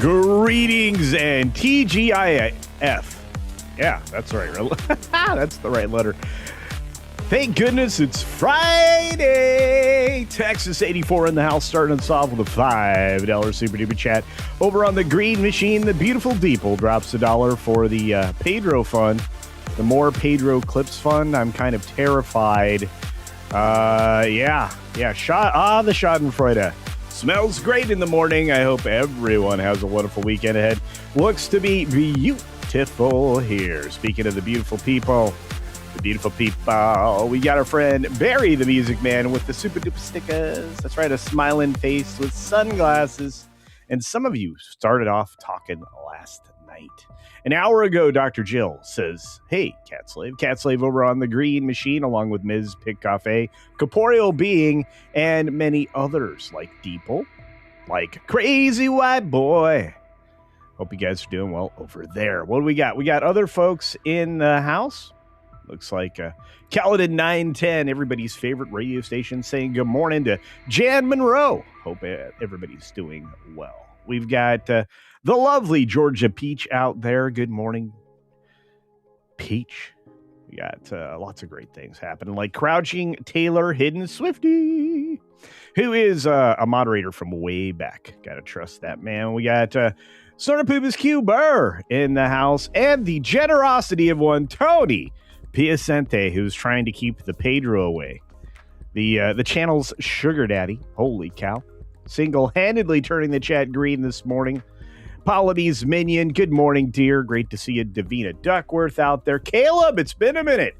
Greetings and TGIF. Yeah, that's right. That's the right letter. Thank goodness it's Friday. Texas 84 in the house, starting us off with a $5 super duper chat. Over on the green machine, the beautiful Deeple drops $1 for the Pedro fund. The more Pedro clips fund, I'm kind of terrified. The Schadenfreude. Smells great in the morning. I hope everyone has a wonderful weekend ahead. Looks to be beautiful here. Speaking of the beautiful people, we got our friend Barry, the music man, with the super duper stickers. That's right, a smiling face with sunglasses. And some of you started off talking last night. An hour ago, Dr. Jill says, hey, Cat Slave over on the green machine, along with Ms. Pig Cafe, Corporeal Being, and many others like Deeple, like Crazy White Boy. Hope you guys are doing well over there. What do we got? We got other folks in the house. Looks like Caledon 910, everybody's favorite radio station, saying good morning to Jan Monroe. Hope everybody's doing well. We've got the lovely Georgia Peach out there. Good morning, Peach. We got lots of great things happening, like Crouching Taylor Hidden Swifty, who is a moderator from way back. Got to trust that man. We got Snortapoopas Q Burr in the house, and the generosity of one Tony Piacente, who's trying to keep the Pedro away. The channel's sugar daddy. Holy cow. Single-handedly turning the chat green this morning. Polynese Minion, good morning, dear. Great to see you. Davina Duckworth out there. Caleb, it's been a minute.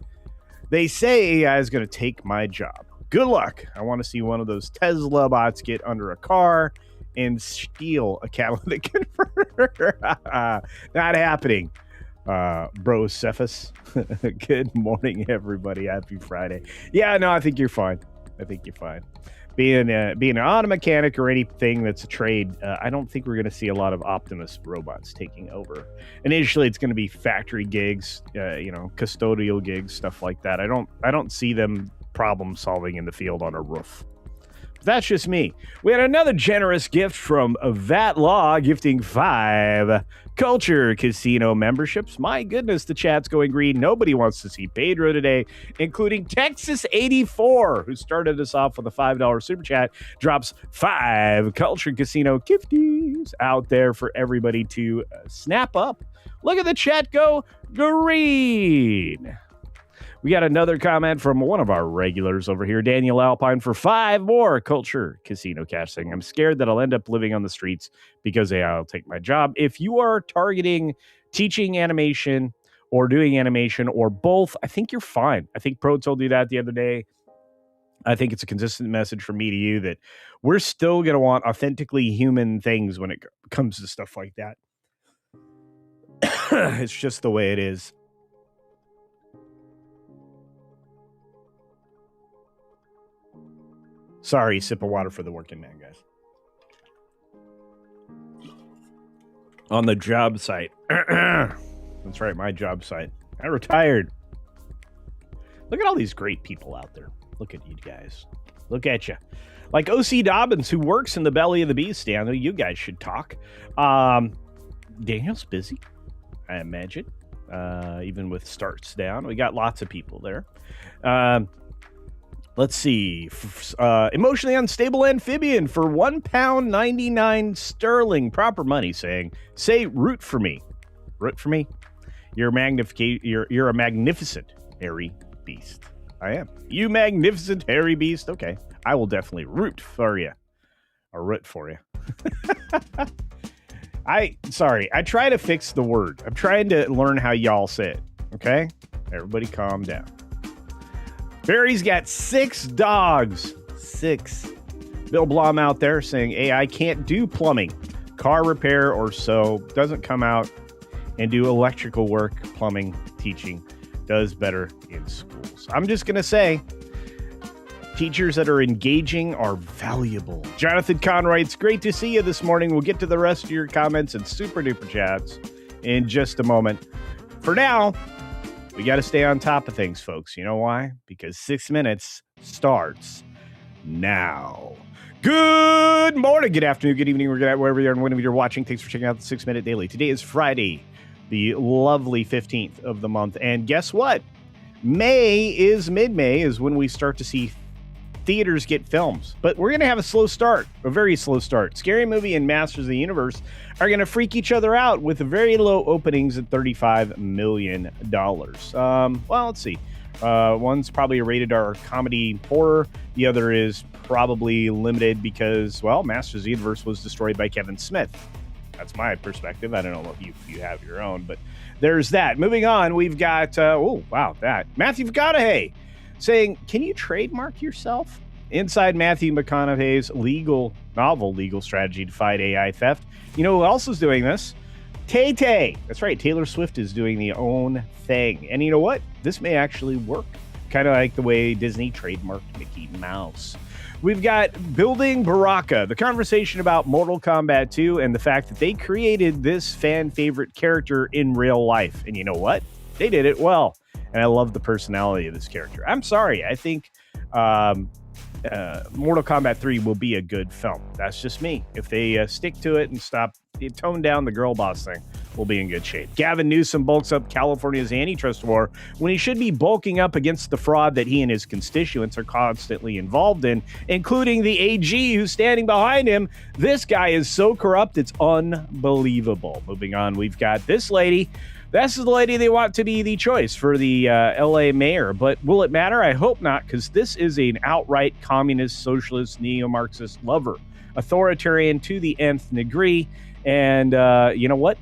They say AI is going to take my job. Good luck. I want to see one of those Tesla bots get under a car and steal a catalytic converter. Not happening, bro Cephas. Good morning, everybody. Happy Friday. Yeah, no, I think you're fine. Being an auto mechanic or anything that's a trade, I don't think we're going to see a lot of Optimus robots taking over. Initially, it's going to be factory gigs, custodial gigs, stuff like that. I don't see them problem solving in the field on a roof. But that's just me. We had another generous gift from VAT Law, gifting 5 CultureCasino memberships. My goodness, the chat's going green. Nobody wants to see Pedro today, including Texas 84, who started us off with a $5 super chat, drops 5 CultureCasino gifties out there for everybody to snap up. Look at the chat go green. We got another comment from one of our regulars over here, Daniel Alpine, for 5 more CultureCasino cash thing. I'm scared that I'll end up living on the streets because AI will take my job. If you are targeting teaching animation or doing animation or both, I think you're fine. I think Pro told you that the other day. I think it's a consistent message from me to you that we're still going to want authentically human things when it comes to stuff like that. It's just the way it is. Sorry, sip of water for the working man, guys. On the job site. That's right, my job site. I retired. Look at all these great people out there. Look at you guys. Look at you. Like O.C. Dobbins, who works in the belly of the beast. I know you guys should talk. Daniel's busy, I imagine. Even with starts down. We got lots of people there. Let's see. Emotionally unstable amphibian for £1.99 sterling. Proper money, saying, say root for me. Root for me? You're a magnificent hairy beast. I am. You magnificent hairy beast? Okay. I will definitely root for you. Or root for you. I try to fix the word. I'm trying to learn how y'all say it. Okay? Everybody calm down. Barry's got 6 dogs. 6. Bill Blom out there saying AI can't do plumbing, car repair, or so. Doesn't come out and do electrical work, plumbing, teaching. Does better in schools. I'm just going to say, teachers that are engaging are valuable. Jonathan Conroy, it's great to see you this morning. We'll get to the rest of your comments and super duper chats in just a moment. For now, we got to stay on top of things, folks. You know why? Because 6 minutes starts now. Good morning, good afternoon, good evening, wherever you are and whenever you're watching. Thanks for checking out the 6 Minute Daily. Today is Friday, the lovely 15th of the month. And guess what? May is when we start to see theaters get films. But we're going to have a slow start, a very slow start. Scary Movie and Masters of the Universe are going to freak each other out with very low openings at $35 million. Well, let's see. One's probably a rated R comedy horror. The other is probably limited because, well, Masters of the Universe was destroyed by Kevin Smith. That's my perspective. I don't know if you have your own, but there's that. Moving on, we've got, Matthew McConaughey saying, can you trademark yourself? Inside Matthew McConaughey's novel legal strategy to fight AI theft. You know who else is doing this? Tay-Tay. That's right. Taylor Swift is doing the own thing. And you know what? This may actually work. Kind of like the way Disney trademarked Mickey Mouse. We've got Building Baraka, the conversation about Mortal Kombat 2 and the fact that they created this fan favorite character in real life. And you know what? They did it well. And I love the personality of this character. I'm sorry. I think Mortal Kombat 3 will be a good film. That's just me. If they stick to it and tone down the girl boss thing, we'll be in good shape. Gavin Newsom bulks up California's antitrust war when he should be bulking up against the fraud that he and his constituents are constantly involved in, including the AG who's standing behind him. This guy is so corrupt, it's unbelievable. Moving on, we've got this lady. This is the lady they want to be the choice for the LA mayor. But will it matter? I hope not, because this is an outright communist, socialist, neo-Marxist lover. Authoritarian to the nth degree. And you know what?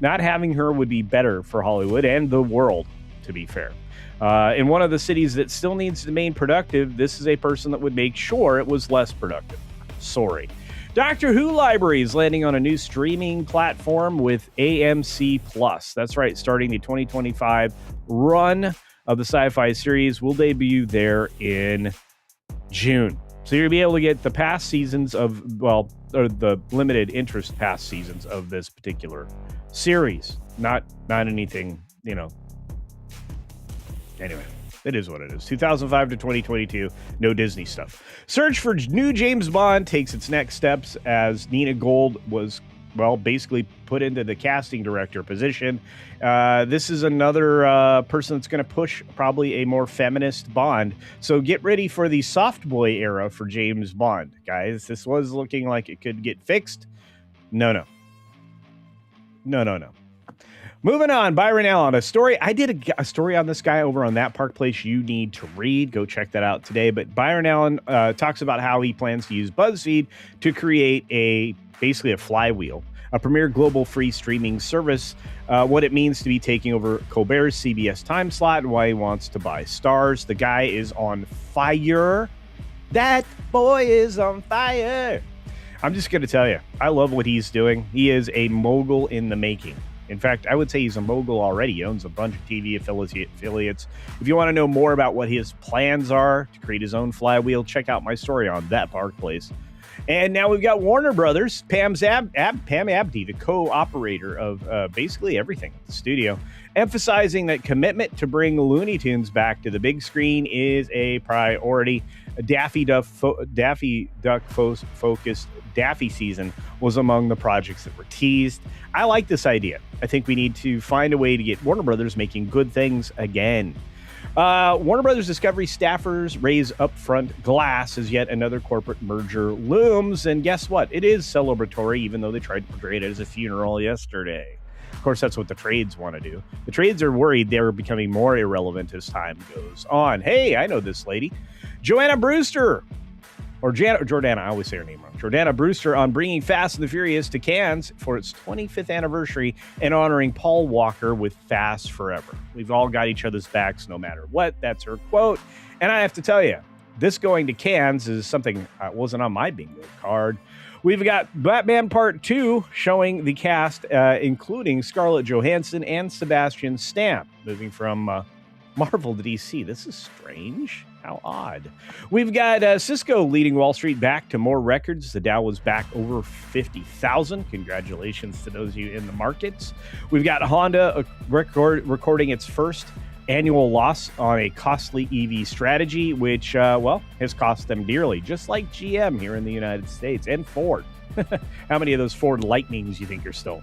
Not having her would be better for Hollywood and the world, to be fair. In one of the cities that still needs to remain productive, this is a person that would make sure it was less productive. Sorry. Doctor Who Library is landing on a new streaming platform with AMC Plus. That's right, starting the 2025 run of the sci-fi series will debut there in June. So you'll be able to get the past seasons or the limited interest past seasons of this particular series. Not anything, Anyway. It is what it is. 2005 to 2022, no Disney stuff. Search for new James Bond takes its next steps as Nina Gold was, basically put into the casting director position. This is another person that's going to push probably a more feminist Bond. So get ready for the soft boy era for James Bond, guys. This was looking like it could get fixed. No. Moving on, Byron Allen, a story. I did a story on this guy over on That Park Place you need to read. Go check that out today. But Byron Allen talks about how he plans to use BuzzFeed to create basically a flywheel, a premier global free streaming service, what it means to be taking over Colbert's CBS time slot, and why he wants to buy Stars. The guy is on fire. That boy is on fire. I'm just going to tell you, I love what he's doing. He is a mogul in the making. In fact, I would say he's a mogul already. He owns a bunch of TV affiliates. If you want to know more about what his plans are to create his own flywheel, check out my story on That Park Place. And now we've got Warner Brothers, Pam Abdi, the co-operator of basically everything at the studio, emphasizing that commitment to bring Looney Tunes back to the big screen is a priority. Daffy Duck-focused Daffy season was among the projects that were teased. I like this idea. I think we need to find a way to get Warner Brothers making good things again. Warner Brothers Discovery staffers raise upfront glass as yet another corporate merger looms. And guess what? It is celebratory, even though they tried to portray it as a funeral yesterday. Of course, that's what the trades want to do. The trades are worried they're becoming more irrelevant as time goes on. Hey, I know this lady. Jordana Brewster, I always say her name wrong. Jordana Brewster on bringing Fast and the Furious to Cannes for its 25th anniversary and honoring Paul Walker with Fast Forever. We've all got each other's backs no matter what. That's her quote. And I have to tell you, this going to Cannes is something that wasn't on my bingo card. We've got Batman Part 2 showing the cast, including Scarlett Johansson and Sebastian Stan, moving from Marvel to DC. This is strange. How odd. We've got Cisco leading Wall Street back to more records. The Dow was back over 50,000. Congratulations to those of you in the markets. We've got Honda recording its first annual loss on a costly EV strategy, which, has cost them dearly, just like GM here in the United States and Ford. How many of those Ford Lightnings you think are still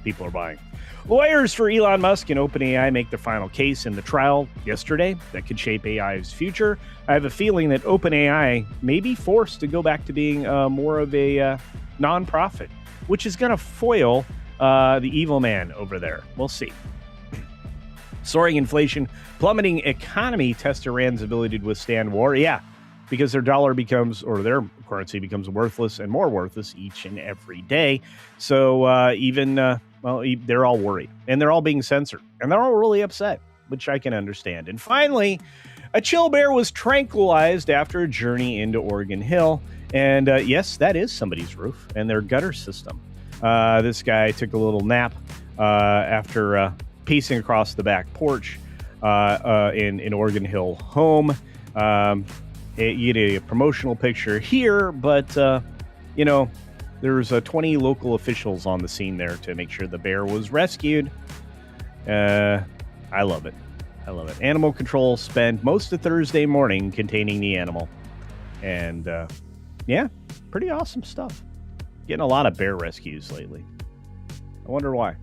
people are buying? Lawyers for Elon Musk and OpenAI make their final case in the trial yesterday that could shape AI's future. I have a feeling that OpenAI may be forced to go back to being more of a nonprofit, which is going to foil the evil man over there. We'll see. Soaring inflation, plummeting economy test Iran's ability to withstand war. Yeah, because their dollar becomes, or their currency becomes worthless and more worthless each and every day. So they're all worried and they're all being censored and they're all really upset, which I can understand. And finally, a chill bear was tranquilized after a journey into Oregon Hill. And yes, that is somebody's roof and their gutter system. This guy took a little nap after pacing across the back porch in Oregon Hill home. You get a promotional picture here, but there's 20 local officials on the scene there to make sure the bear was rescued. I love it. Animal control spent most of Thursday morning containing the animal. And pretty awesome stuff. Getting a lot of bear rescues lately. I wonder why.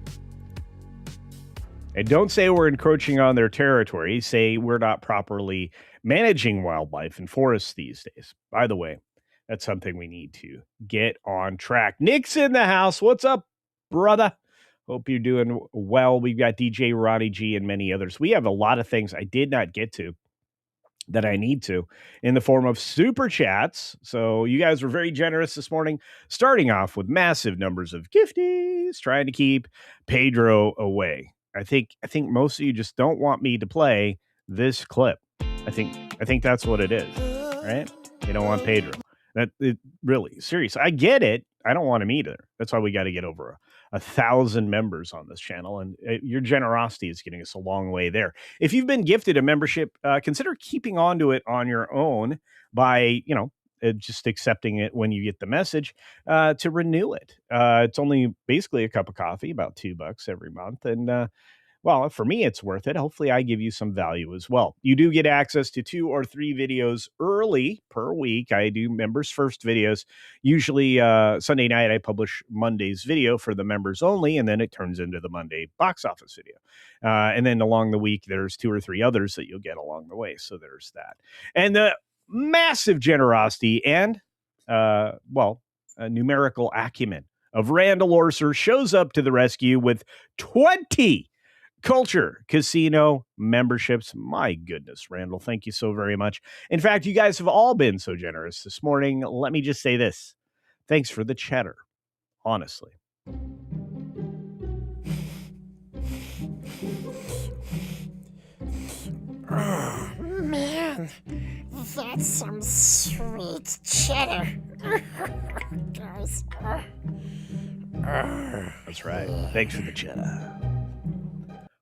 And don't say we're encroaching on their territory. Say we're not properly managing wildlife and forests these days. By the way, that's something we need to get on track. Nick's in the house. What's up, brother? Hope you're doing well. We've got DJ Ronnie G and many others. We have a lot of things I did not get to that I need to in the form of super chats. So you guys were very generous this morning, starting off with massive numbers of gifties, trying to keep Pedro away. I think most of you just don't want me to play this clip. I think that's what it is, right? You don't want Pedro. Really serious. I get it. I don't want him either. That's why we got to get over 1,000 members on this channel, and your generosity is getting us a long way there. If you've been gifted a membership, consider keeping on to it on your own by just accepting it when you get the message to renew it. It's only basically a cup of coffee, about $2 every month, and for me, it's worth it. Hopefully, I give you some value as well. You do get access to 2 or 3 videos early per week. I do members first videos. Usually Sunday night, I publish Monday's video for the members only, and then it turns into the Monday box office video. And then along the week, there's 2 or 3 others that you'll get along the way. So there's that. And the massive generosity and, numerical acumen of Randall Orser shows up to the rescue with 20 Culture Casino memberships. My goodness, Randall, thank you so very much. In fact, you guys have all been so generous this morning. Let me just say this. Thanks for the cheddar, honestly. Oh, man, that's some sweet cheddar. Guys. That's right. Thanks for the cheddar.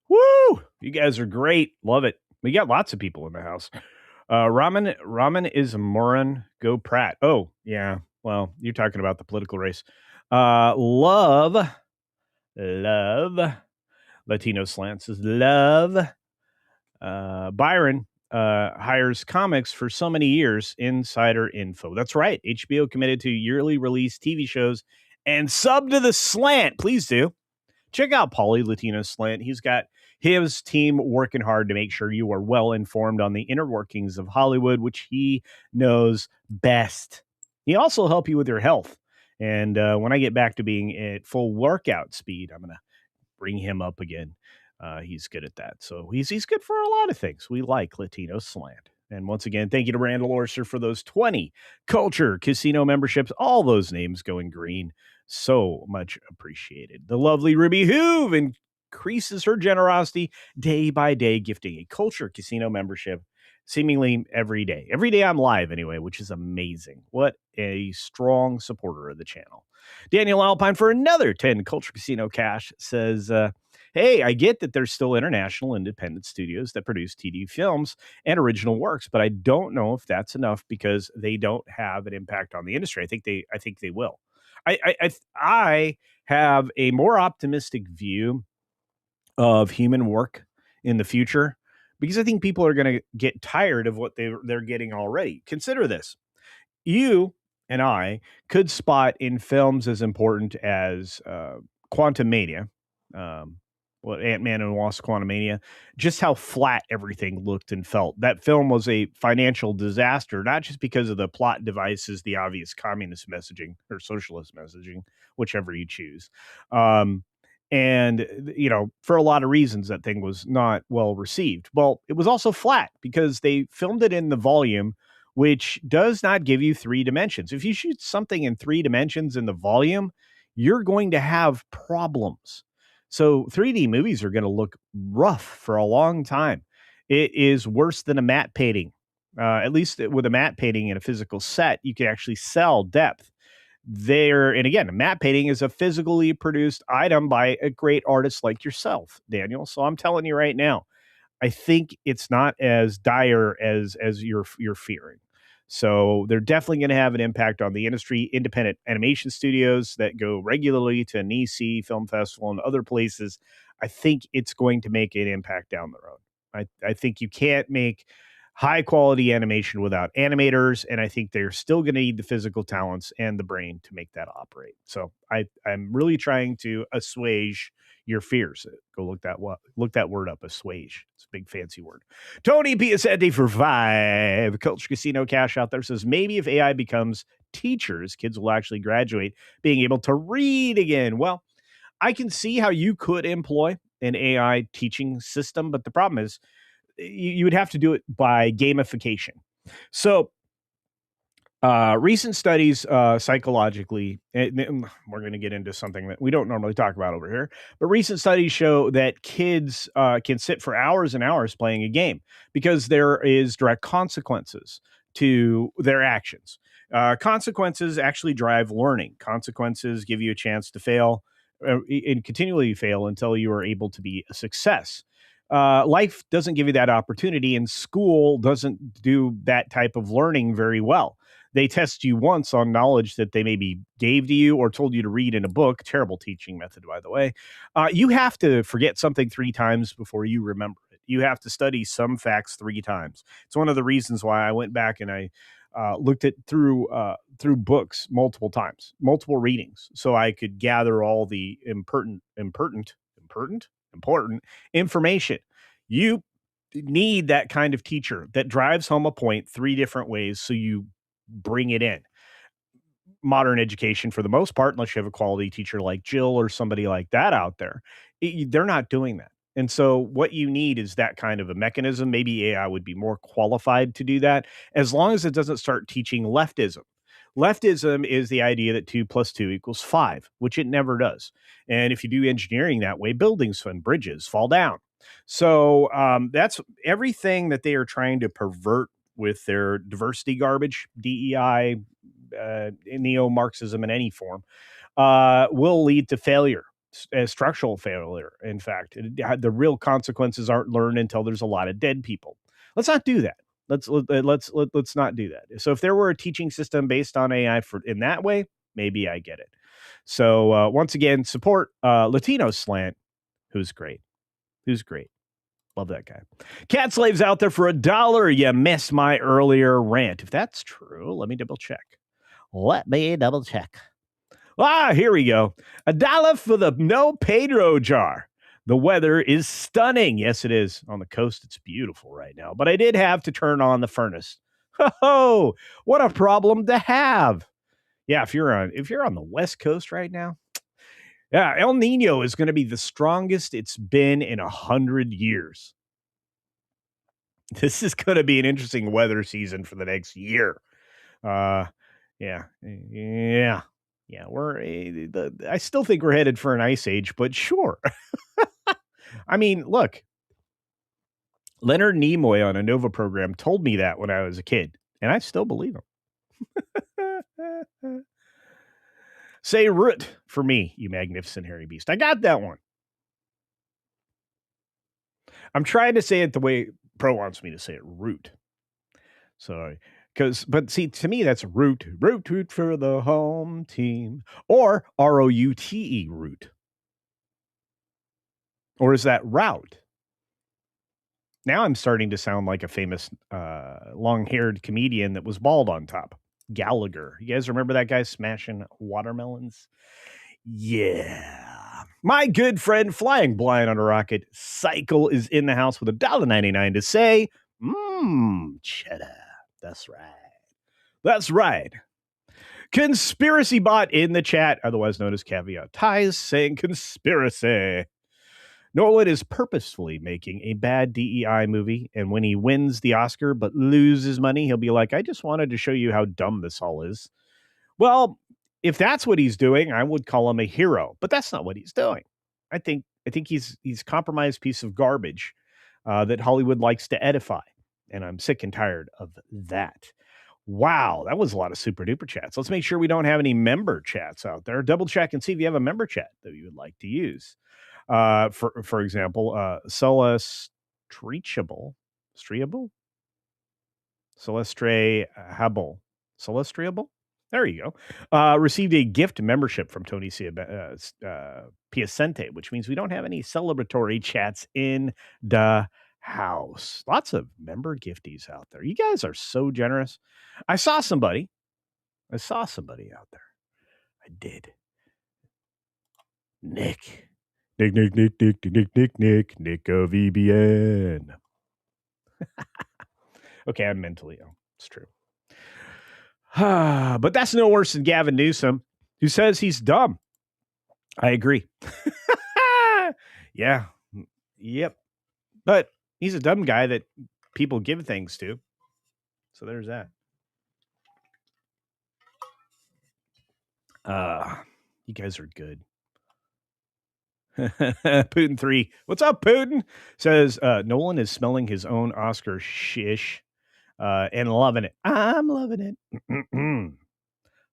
Woo! You guys are great. Love it. We got lots of people in the house. Ramen is a moron. Go Pratt. Oh, yeah. Well, you're talking about the political race. Love. Latino Slant says love. Byron hires comics for so many years. Insider info. That's right. HBO committed to yearly release TV shows and sub to the Slant. Please do. Check out Paulie Latino Slant. He's got his team working hard to make sure you are well informed on the inner workings of Hollywood, which he knows best. He also help you with your health. And when I get back to being at full workout speed, I'm going to bring him up again. He's good at that. So he's good for a lot of things. We like Latino Slant. And once again, thank you to Randall Orser for those 20 Culture Casino memberships. All those names going green. So much appreciated. The lovely Ruby Hoove increases her generosity day by day, gifting a Culture Casino membership seemingly every day. Every day I'm live anyway, which is amazing. What a strong supporter of the channel. Daniel Alpine for another 10 Culture Casino cash says, hey, I get that there's still international independent studios that produce TV films and original works, but I don't know if that's enough because they don't have an impact on the industry. I think they will. I have a more optimistic view of human work in the future because I think people are going to get tired of what they're getting already. Consider this. You and I could spot in films as important as Quantum Mania, um, Ant-Man and Wasp Quantumania, just how flat everything looked and felt. That film was a financial disaster, not just because of the plot devices, the obvious communist messaging or socialist messaging, whichever you choose. Um, and, for a lot of reasons, that thing was not well received. Well, it was also flat because they filmed it in the volume, which does not give you three dimensions. If you shoot something in three dimensions in the volume, you're going to have problems. So 3D movies are going to look rough for a long time. It is worse than a matte painting. At least with a matte painting in a physical set, you can actually sell depth there. And again, a matte painting is a physically produced item by a great artist like yourself, Daniel. So I'm telling you right now, I think it's not as dire as you're fearing. So they're definitely going to have an impact on the industry. Independent animation studios that go regularly to Nice Film Festival and other places, I think it's going to make an impact down the road. I think you can't make high quality animation without animators, and I think they're still going to need the physical talents and the brain to make that operate. So I'm really trying to assuage your fears. Go look that word up, assuage. It's a big fancy word. Tony Piacetti for 5. Culture Casino Cash out there says maybe if AI becomes teachers, kids will actually graduate being able to read again. Well, I can see how you could employ an AI teaching system, but the problem is you would have to do it by gamification. So recent studies psychologically, and we're going to get into something that we don't normally talk about over here, but recent studies show that kids can sit for hours and hours playing a game because there is direct consequences to their actions. Consequences actually drive learning. Consequences give you a chance to fail and continually fail until you are able to be a success. Life doesn't give you that opportunity, and school doesn't do that type of learning very well. They test you once on knowledge that they maybe gave to you or told you to read in a book. Terrible teaching method, by the way. You have to forget something 3 times before you remember it. You have to study some facts 3 times. It's one of the reasons why I went back and I looked at through books multiple times, multiple readings, so I could gather all the important information. You need that kind of teacher that drives home a point 3 different ways so you bring it in. Modern education, for the most part, unless you have a quality teacher like Jill or somebody like that out there, they're not doing that. And so what you need is that kind of a mechanism. Maybe AI would be more qualified to do that, as long as it doesn't start teaching leftism. Leftism is the idea that 2 + 2 = 5, which it never does. And if you do engineering that way, buildings and bridges fall down. So that's everything that they are trying to pervert with their diversity garbage, DEI, neo-Marxism in any form, will lead to failure, structural failure. In fact, the real consequences aren't learned until there's a lot of dead people. Let's not do that. Let's not do that. So if there were a teaching system based on AI in that way, maybe I get it. So once again, support Latino Slant, who's great. Love that guy. Cat Slave's out there for $1. You missed my earlier rant. If that's true, let me double check. Here we go. $1 for the No Pedro jar. The weather is stunning. Yes, it is. On the coast, it's beautiful right now. But I did have to turn on the furnace. Oh, what a problem to have. Yeah, if you're on the West Coast right now, yeah, El Nino is going to be the strongest it's been in 100 years. This is going to be an interesting weather season for the next year. Yeah. I still think we're headed for an ice age, but sure. I mean, look, Leonard Nimoy on a Nova program told me that when I was a kid, and I still believe him. Say root for me, you magnificent hairy beast. I got that one. I'm trying to say it the way Pro wants me to say it, root. Sorry. But see, to me, that's root for the home team, or ROUTE, root. Or is that route? Now I'm starting to sound like a famous long-haired comedian that was bald on top. Gallagher. You guys remember that guy smashing watermelons? Yeah. My good friend Flying Blind on a Rocket Cycle is in the house with $1.99 to say, cheddar. That's right. That's right. Conspiracy Bot in the chat, otherwise known as Caveat Ties, saying conspiracy. Nolan is purposefully making a bad DEI movie, and when he wins the Oscar but loses money, he'll be like, I just wanted to show you how dumb this all is. Well, if that's what he's doing, I would call him a hero, but that's not what he's doing. I think he's a compromised piece of garbage that Hollywood likes to edify, and I'm sick and tired of that. Wow, that was a lot of super duper chats. Let's make sure we don't have any member chats out there. Double check and see if you have a member chat that you would like to use. For example, Celestiable, Celestiable. There you go. Received a gift membership from Tony Piacente, which means we don't have any celebratory chats in the house. Lots of member gifties out there. You guys are so generous. I saw somebody out there. I did. Nick of EBN. Okay, I'm mentally ill. It's true. But that's no worse than Gavin Newsom, who says he's dumb. I agree. Yeah. Yep. But he's a dumb guy that people give things to. So there's that. You guys are good. Putin 3. What's up, Putin? Says Nolan is smelling his own Oscar shish and loving it. I'm loving it.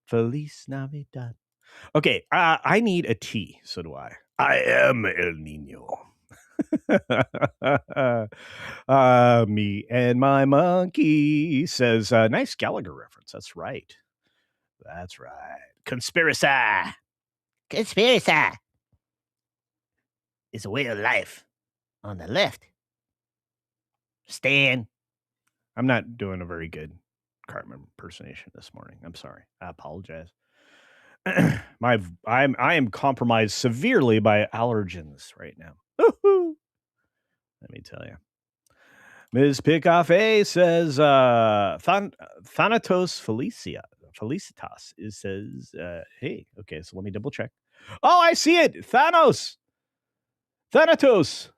Feliz Navidad. Okay, I need a tea. So do I. I am El Nino. Me and my monkey, says nice Gallagher reference. That's right. Conspiracy is a way of life on the left. Stan. I'm not doing a very good Cartman impersonation this morning. I'm sorry. I apologize. I am compromised severely by allergens right now. Woo-hoo. Let me tell you. Ms. Pickoff A says Thanatos Felicitas says, hey, okay, so let me double check. Oh, I see it. Thanatos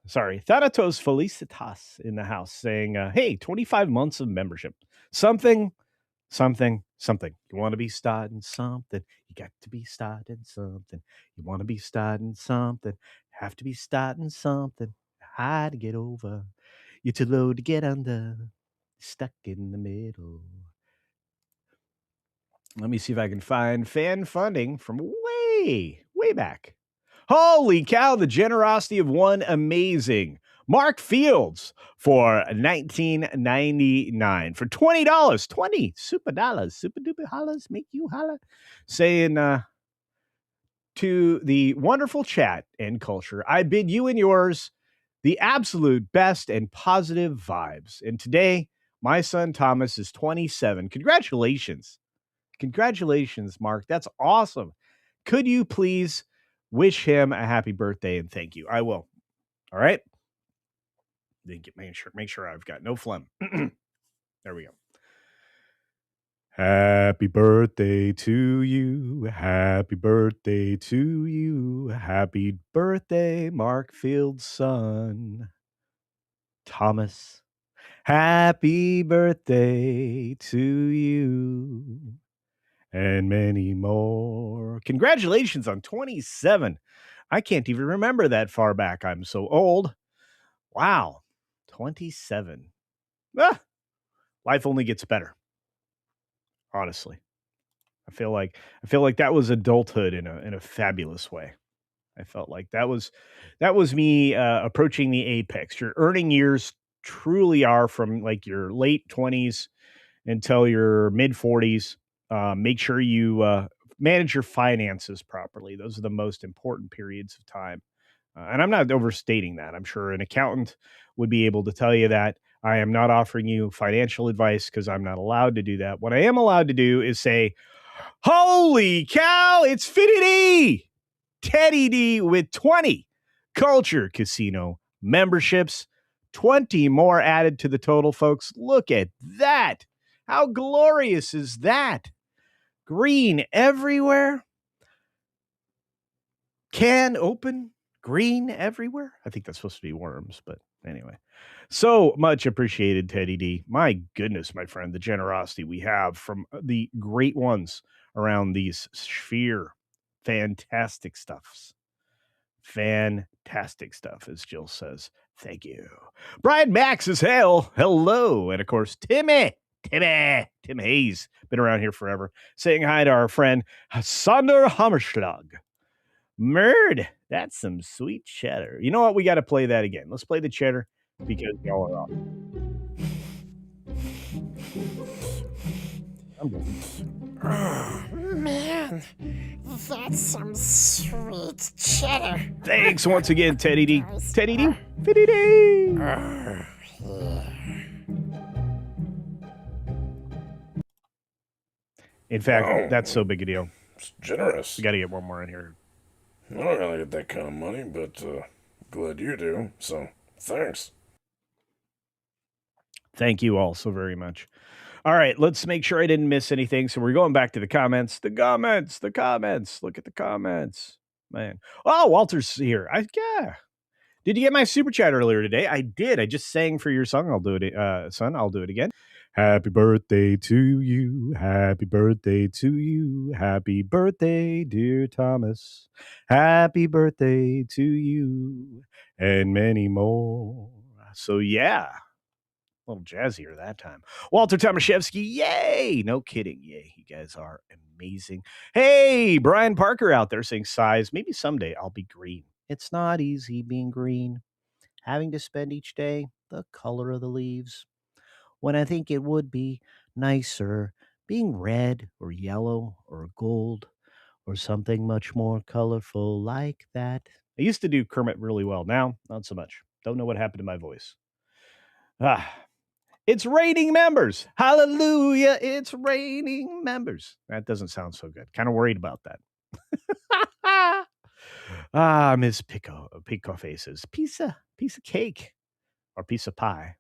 Felicitas in the house saying, hey, 25 months of membership. Something. You want to be starting something. You got to be starting something. You want to be starting something. Have to be starting something. High to get over. You're too low to get under. Stuck in the middle. Let me see if I can find fan funding from way back. Holy cow, the generosity of one amazing Mark Fields for $19.99 for $20. 20 super dollars. Super duper hollers make you holler. Saying to the wonderful chat and culture, I bid you and yours the absolute best and positive vibes. And today, my son Thomas is 27. Congratulations. Congratulations, Mark. That's awesome. Could you please wish him a happy birthday and thank you? I will. All right. Make sure I've got no phlegm. There we go. Happy birthday to you. Happy birthday to you. Happy birthday, Mark Field's son, Thomas. Happy birthday to you. And many more. Congratulations on 27. I can't even remember that far back. I'm so old. Wow. 27. Life only gets better. Honestly. I feel like that was adulthood in a fabulous way. I felt like that was me approaching the apex. Your earning years truly are from like your late 20s until your mid 40s. Make sure you manage your finances properly. Those are the most important periods of time And I'm not overstating that. I'm sure an accountant would be able to tell you that. I am not offering you financial advice because I'm not allowed to do that. What I am allowed to do is say, holy cow, it's Fitty D! Teddy D with 20 Culture Casino memberships. 20 more added to the total, folks. Look at that. How glorious is that? Green everywhere. Can open. Green everywhere. I think that's supposed to be worms, but anyway. So much appreciated, Teddy D. My goodness, my friend, the generosity we have from the great ones around these sphere. Fantastic stuffs. Fantastic stuff, as Jill says. Thank you. Brian Max is hell. Hello. And of course, Tim Hayes, been around here forever, saying hi to our friend Sander Hammerschlag. Murd, that's some sweet cheddar. You know what? We got to play that again. Let's play the cheddar because y'all are off. I'm done. Oh, man, that's some sweet cheddar. Thanks once again, Teddy D. Teddy D. Teddy D. Yeah. In fact, that's so big a deal. It's generous. We got to get one more in here. I don't really get that kind of money, but glad you do, so thanks. Thank you all so very much. All right, let's make sure I didn't miss anything. So we're going back to the comments. The comments. Look at the comments. Man. Oh, Walter's here. Yeah. Did you get my super chat earlier today? I did. I just sang for your song. I'll do it, son. I'll do it again. Happy birthday to you. Happy birthday to you. Happy birthday, dear Thomas. Happy birthday to you. And many more. So, yeah. A little jazzier that time. Walter Tomaszewski, yay! No kidding, yay. You guys are amazing. Hey, Brian Parker out there saying size. Maybe someday I'll be green. It's not easy being green. Having to spend each day the color of the leaves. When I think it would be nicer being red or yellow or gold or something much more colorful like that. I used to do Kermit really well. Now, not so much. Don't know what happened to my voice. It's raining members. Hallelujah. It's raining members. That doesn't sound so good. Kind of worried about that. Miss Pico Faces. Piece of cake or piece of pie.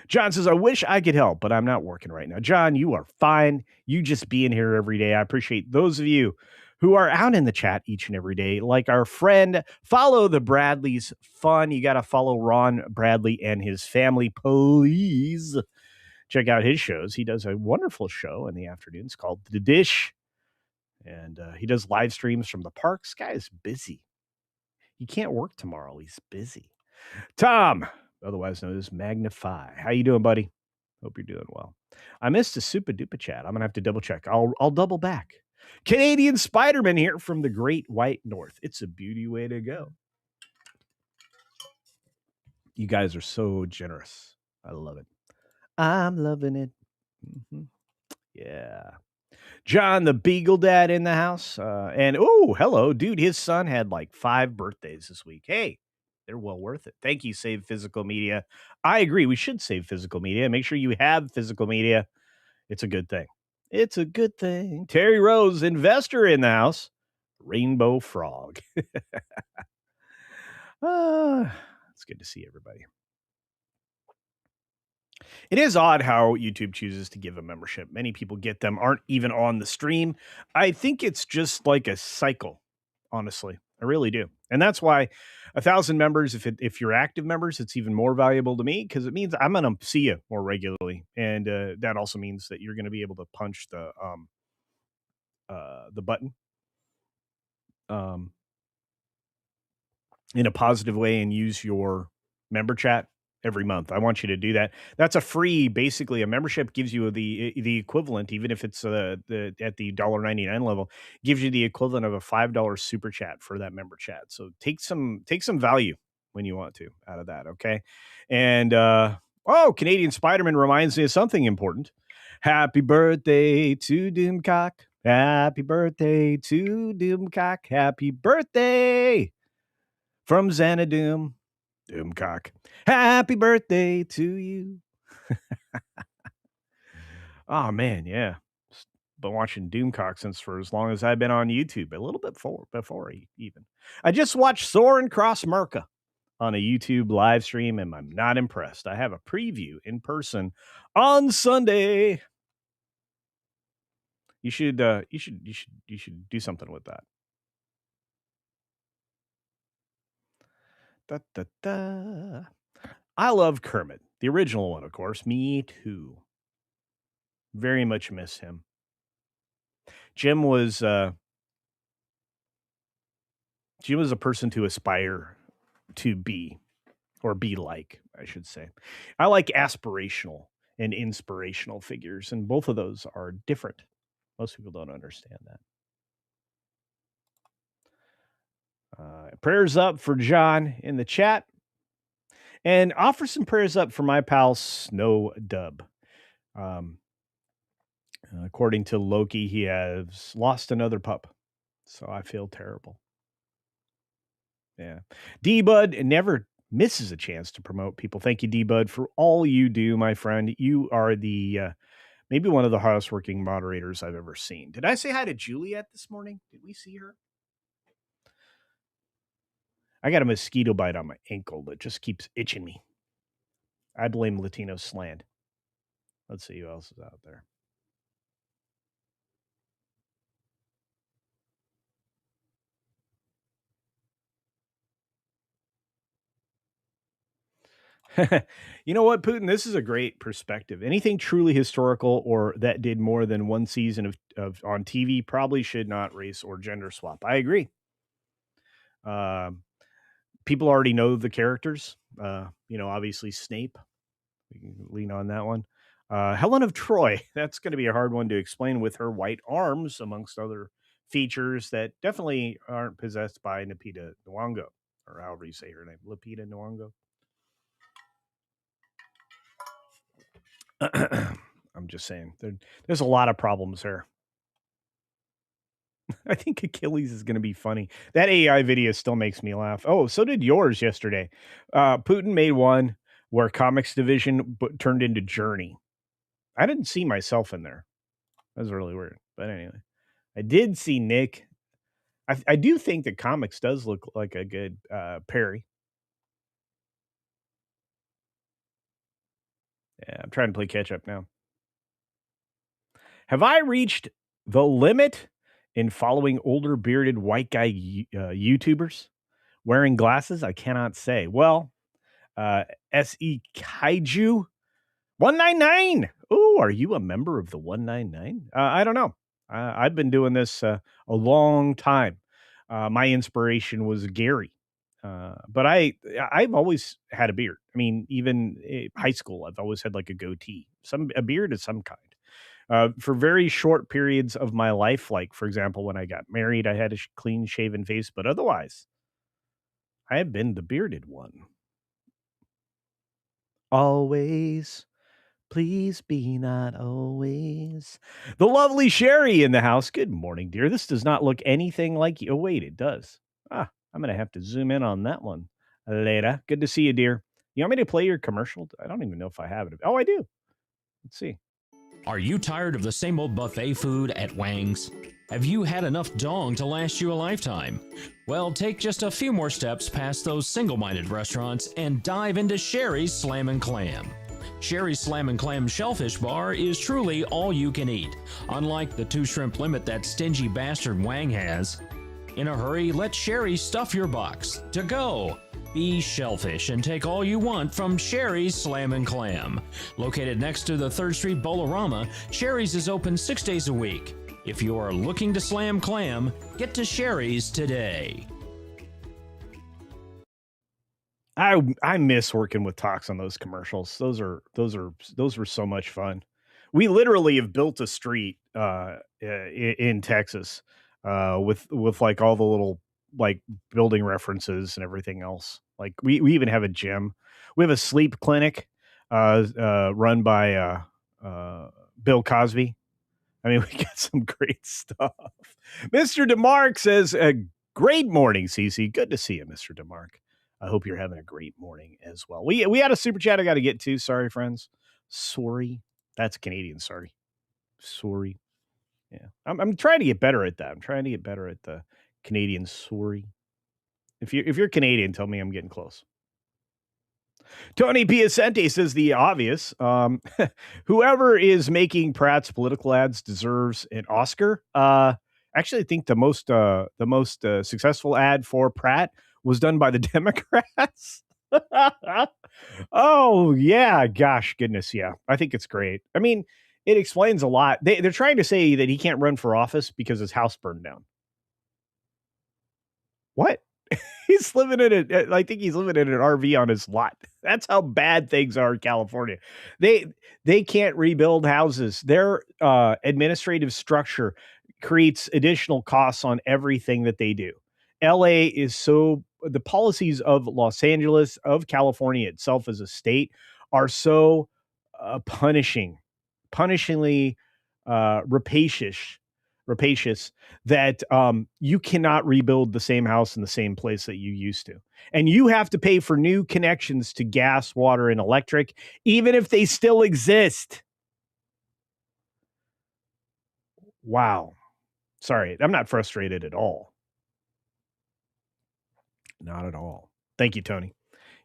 John says, I wish I could help, but I'm not working right now. John, you are fine. You just being here every day. I appreciate those of you who are out in the chat each and every day. Like our friend, follow the Bradleys fun. You got to follow Ron Bradley and his family, please. Check out his shows. He does a wonderful show in the afternoons called The Dish. And he does live streams from the park. This guy is busy. He can't work tomorrow. He's busy. Tom, otherwise known as Magnify. How you doing, buddy? Hope you're doing well. I missed a super duper chat. I'm going to have to double check. I'll double back. Canadian Spider-Man here from the Great White North. It's a beauty way to go. You guys are so generous. I love it. I'm loving it. Mm-hmm. Yeah. John, the Beagle Dad in the house. And, oh, hello, dude. His son had like 5 birthdays this week. Hey, they're well worth it. Thank you, Save Physical Media. I agree. We should save physical media. Make sure you have physical media. It's a good thing. It's a good thing. Terry Rose, investor in the house. Rainbow Frog. It's good to see everybody. It is odd how YouTube chooses to give a membership. Many people get them, aren't even on the stream. I think it's just like a cycle, honestly. I really do. And that's why 1,000 members, if you're active members, it's even more valuable to me because it means I'm going to see you more regularly. And that also means that you're going to be able to punch the button in a positive way and use your member chat every month. I want you to do that. That's a free, basically a membership gives you the equivalent, even if it's at the $1.99 level, gives you the equivalent of a $5 super chat for that member chat. So take some value when you want to out of that. Okay. And, Canadian Spider-Man reminds me of something important. Happy birthday to Doomcock. Happy birthday to Doomcock. Happy birthday. from Xanadu. Doomcock. Happy birthday to you. Oh, man, yeah. Been watching Doomcock since for as long as I've been on YouTube. A little bit before even. I just watched Soren Cross Merca on a YouTube live stream, and I'm not impressed. I have a preview in person on Sunday. You should do something with that. Da, da, da. I love Kermit, the original one, of course. Me too. Very much miss him. Jim was a person to aspire to be, or be like, I should say. I like aspirational and inspirational figures, and both of those are different. Most people don't understand that. Prayers up for John in the chat. And offer some prayers up for my pal Snow Dub. According to Loki, he has lost another pup. So I feel terrible. Yeah. D-Bud never misses a chance to promote people. Thank you, D-Bud, for all you do, my friend. You are the maybe one of the hardest working moderators I've ever seen. Did I say hi to Juliet this morning? Did we see her? I got a mosquito bite on my ankle that just keeps itching me. I blame Latino slant. Let's see who else is out there. You know what, Putin? This is a great perspective. Anything truly historical or that did more than one season of on TV probably should not race or gender swap. I agree. People already know the characters. Obviously Snape. We can lean on that one. Helen of Troy. That's going to be a hard one to explain with her white arms, amongst other features that definitely aren't possessed by Lupita Nyong'o, or however you say her name, Lupita Nyong'o. I'm just saying, there's a lot of problems there. I think Achilles is going to be funny. That AI video still makes me laugh. Oh, so did yours yesterday. Putin made one where Comics Division turned into Journey. I didn't see myself in there. That was really weird. But anyway, I did see Nick. I do think that Comics does look like a good Perry. Yeah, I'm trying to play catch up now. Have I reached the limit in following older bearded white guy YouTubers wearing glasses? I cannot say. Well, SE Kaiju 199. Oh, are you a member of the 199? I don't know. I've been doing this a long time. My inspiration was Gary. But I've always had a beard. I mean, even in high school, I've always had like a goatee, a beard of some kind. For very short periods of my life, like, for example, when I got married, I had a clean shaven face, but otherwise, I have been the bearded one. Always, please be not always. The lovely Sherry in the house. Good morning, dear. This does not look anything like you. Oh, wait, it does. I'm going to have to zoom in on that one later. Good to see you, dear. You want me to play your commercial? I don't even know if I have it. Oh, I do. Let's see. Are you tired of the same old buffet food at Wang's? Have you had enough dong to last you a lifetime? Well, take just a few more steps past those single-minded restaurants and dive into Sherry's Slam and Clam. Sherry's Slam and Clam Shellfish Bar is truly all you can eat, unlike the 2 shrimp limit that stingy bastard Wang has. In a hurry, let Sherry stuff your box. To go! Be shellfish and take all you want from Sherry's Slam and Clam. Located next to the 3rd Street Bolorama, Sherry's is open 6 days a week. If you are looking to slam clam, get to Sherry's today. I miss working with Talks on those commercials. Those were so much fun. We literally have built a street in Texas with like all the little like building references and everything else. Like we even have a gym. We have a sleep clinic run by Bill Cosby. I mean, we got some great stuff. Mr. DeMark says, Great morning, Cece. Good to see you, Mr. DeMarc. I hope you're having a great morning as well. We had a super chat I got to get to. Sorry, friends. Sorry. That's Canadian. Sorry. Yeah. I'm trying to get better at that. I'm trying to get better at the Canadian sorry. If you're Canadian, tell me I'm getting close. Tony Piacente says the obvious. Whoever is making Pratt's political ads deserves an Oscar. Actually, I think the most successful ad for Pratt was done by the Democrats. Oh yeah, gosh, goodness, yeah. I think it's great. I mean, it explains a lot. They're trying to say that he can't run for office because his house burned down. What? He's living in it. I think he's living in an RV on his lot. That's how bad things are in California. They can't rebuild houses. Their administrative structure creates additional costs on everything that they do. LA is the policies of Los Angeles, of California itself as a state, are so punishingly rapacious that you cannot rebuild the same house in the same place that you used to. And you have to pay for new connections to gas, water, and electric, even if they still exist. Wow. Sorry, I'm not frustrated at all. Not at all. Thank you, Tony.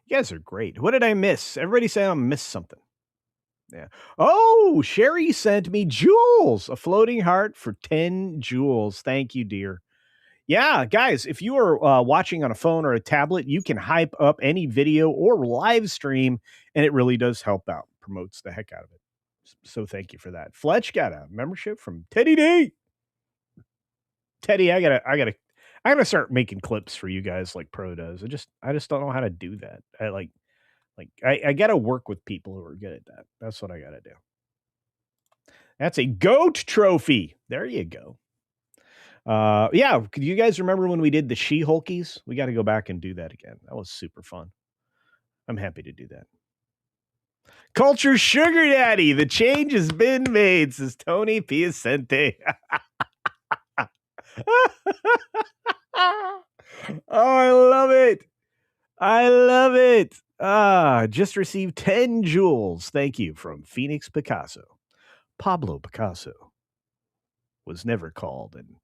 You guys are great. What did I miss? Everybody say I missed something. Yeah. Oh, Sherry sent me jewels, a floating heart for 10 jewels. Thank you, dear. Yeah, guys, if you are watching on a phone or a tablet, you can hype up any video or live stream, and it really does help out. Promotes the heck out of it. So thank you for that. Fletch got a membership from Teddy D. Teddy, I gotta start making clips for you guys like Pro does. I just don't know how to do that. I gotta work with people who are good at that. That's what I gotta do. That's a GOAT trophy. There you go. Yeah, do you guys remember when we did the She-Hulkies? We got to go back and do that again. That was super fun. I'm happy to do that. Culture Sugar Daddy, the change has been made, says Tony Piacente. Oh, I love it. I love it. Just received 10 jewels. Thank you from Phoenix Picasso. Pablo Picasso was never called an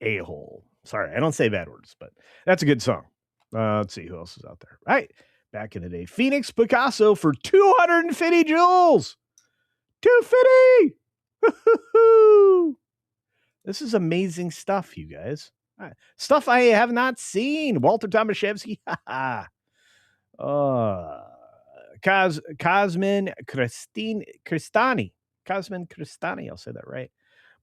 a-hole. Sorry, I don't say bad words, but that's a good song. Let's see who else is out there. All right. Back in the day, Phoenix Picasso for 250 jewels. 250. This is amazing stuff, you guys. Stuff I have not seen. Walter Tomaszewski. Cosmin Cristani. Cosmin Cristani. I'll say that right.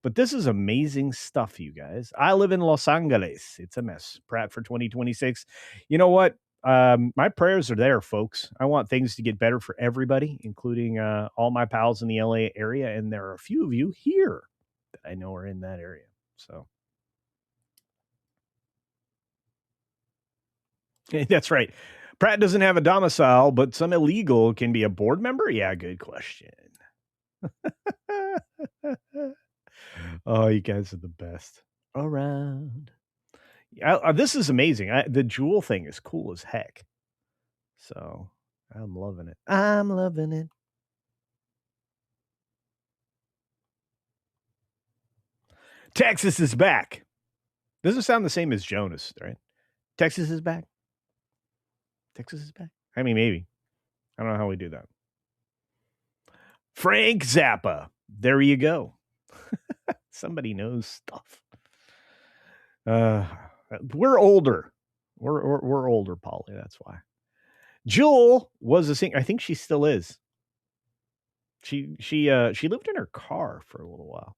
But this is amazing stuff, you guys. I live in Los Angeles. It's a mess. Pratt for 2026. You know what? My prayers are there, folks. I want things to get better for everybody, including all my pals in the LA area. And there are a few of you here that I know are in that area. So that's right. Pratt doesn't have a domicile, but some illegal can be a board member. Yeah, good question. Oh, you guys are the best around. This is amazing. The jewel thing is cool as heck. So I'm loving it. I'm loving it. Texas is back. Doesn't sound the same as Jonas, right? Texas is back. Texas is back. I mean, maybe. I don't know how we do that. Frank Zappa. There you go. Somebody knows stuff. We're older. We're older, Polly. That's why. Jewel was a singer. I think she still is. She lived in her car for a little while.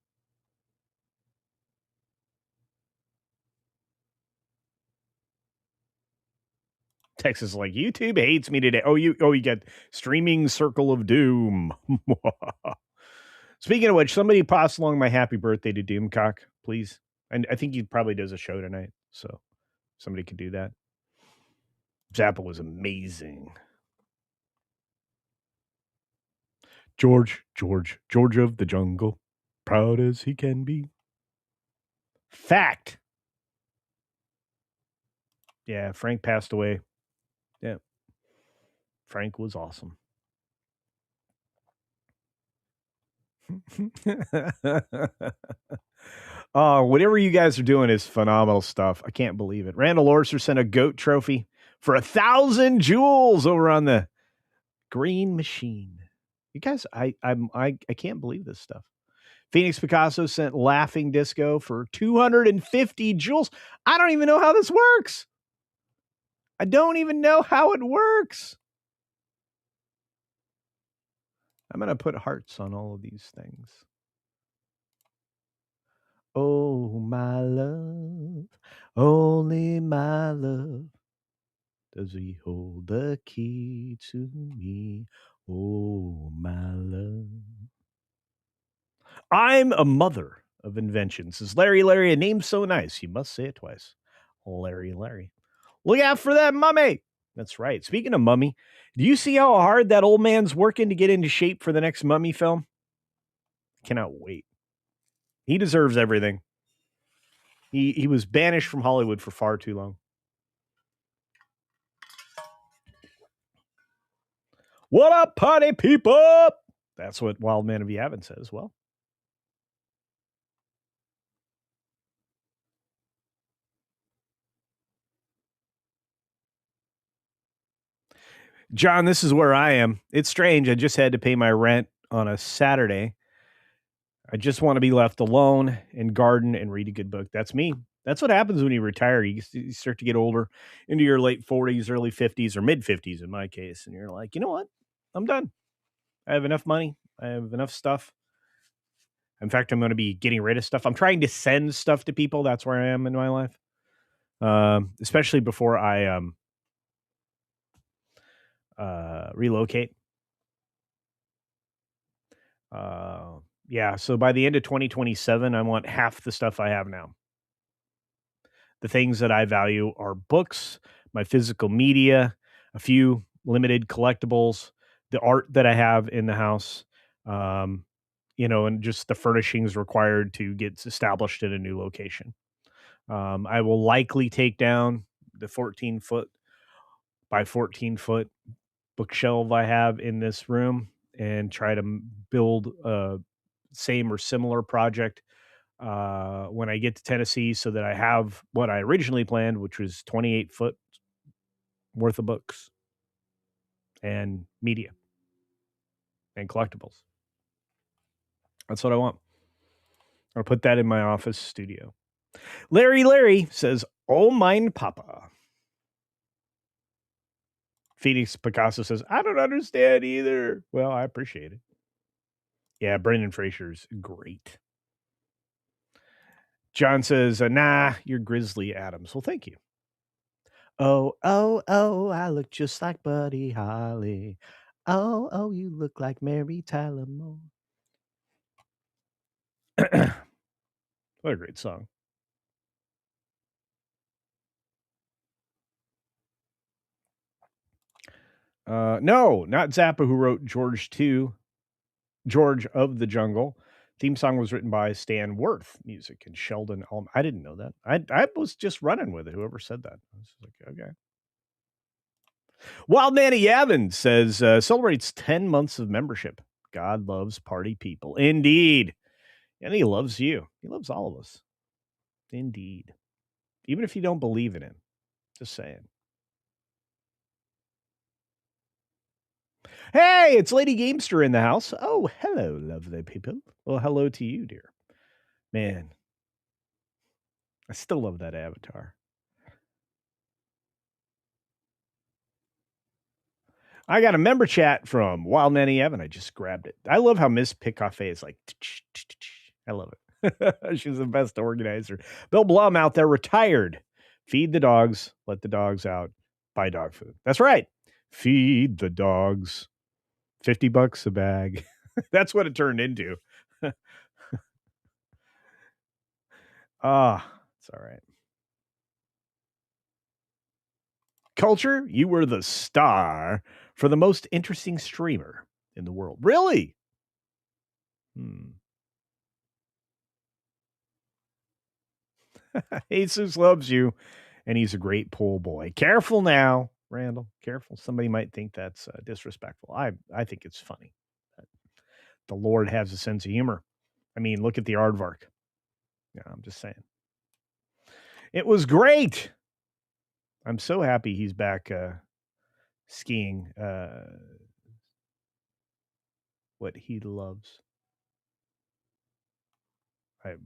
Texas is like, YouTube hates me today. Oh, you got streaming Circle of Doom. Speaking of which, somebody pass along my happy birthday to Doomcock, please. And I think he probably does a show tonight, so somebody could do that. Zappa was amazing. George of the jungle, proud as he can be. Fact. Yeah, Frank passed away. Yeah. Frank was awesome. Oh, whatever you guys are doing is phenomenal stuff. I can't believe it. Randall Orser sent a goat trophy for 1,000 jewels over on the Green Machine. You guys, I can't believe this stuff. Phoenix Picasso sent Laughing Disco for 250 jewels. I don't even know how this works. I don't even know how it works. I'm going to put hearts on all of these things. Oh, my love, only my love. Does he hold the key to me? Oh, my love. I'm a mother of invention, says Larry. A name so nice, you must say it twice. Larry. Look out for that mummy. That's right. Speaking of mummy, do you see how hard that old man's working to get into shape for the next mummy film? Cannot wait. He deserves everything. He was banished from Hollywood for far too long. What up, party people? That's what Wild Man of Yavin says. Well, John, this is where I am. It's strange. I just had to pay my rent on a Saturday. I just want to be left alone and garden and read a good book. That's me. That's what happens when you retire. You start to get older, into your late 40s, early 50s, or mid 50s in my case. And you're like, you know what? I'm done. I have enough money. I have enough stuff. In fact, I'm going to be getting rid of stuff. I'm trying to send stuff to people. That's where I am in my life. Especially before I relocate. Yeah, so by the end of 2027, I want half the stuff I have now. The things that I value are books, my physical media, a few limited collectibles, the art that I have in the house, and just the furnishings required to get established in a new location. I will likely take down the 14-foot by 14-foot bookshelf I have in this room and try to build a same or similar project when I get to Tennessee so that I have what I originally planned, which was 28 foot worth of books and media and collectibles. That's what I want. I'll put that in my office studio. Larry says, "Oh, mine papa." Phoenix Picasso says, "I don't understand either." Well, I appreciate it. Yeah, Brendan Fraser's great. John says, "Nah, you're Grizzly Adams." Well, thank you. Oh, I look just like Buddy Holly. Oh, you look like Mary Tyler Moore. What a great song. No, not Zappa, who wrote George of the Jungle. Theme song was written by Stan Worth Music and Sheldon Elm. I didn't know that. I was just running with it. Whoever said that. I was like, okay. Wild Nanny Yavin says, celebrates 10 months of membership. God loves party people. Indeed. And he loves you. He loves all of us. Indeed. Even if you don't believe in him. Just saying. Hey, it's Lady Gamester in the house. Oh, hello, lovely people. Well, hello to you, dear. Man, I still love that avatar. I got a member chat from Wild Nanny Evan. I just grabbed it. I love how Miss Picafe is like, I love it. She's the best organizer. Bill Blum out there, retired. Feed the dogs, let the dogs out, buy dog food. That's right. Feed the dogs. $50 a bag. That's what it turned into. It's all right. Culture, you were the star for the most interesting streamer in the world. Really? Jesus loves you. and he's a great pool boy. Careful now, Randall. Careful. Somebody might think that's disrespectful. I think it's funny. The Lord has a sense of humor. I mean, look at the aardvark. Yeah, I'm just saying. It was great. I'm so happy he's back skiing what he loves. I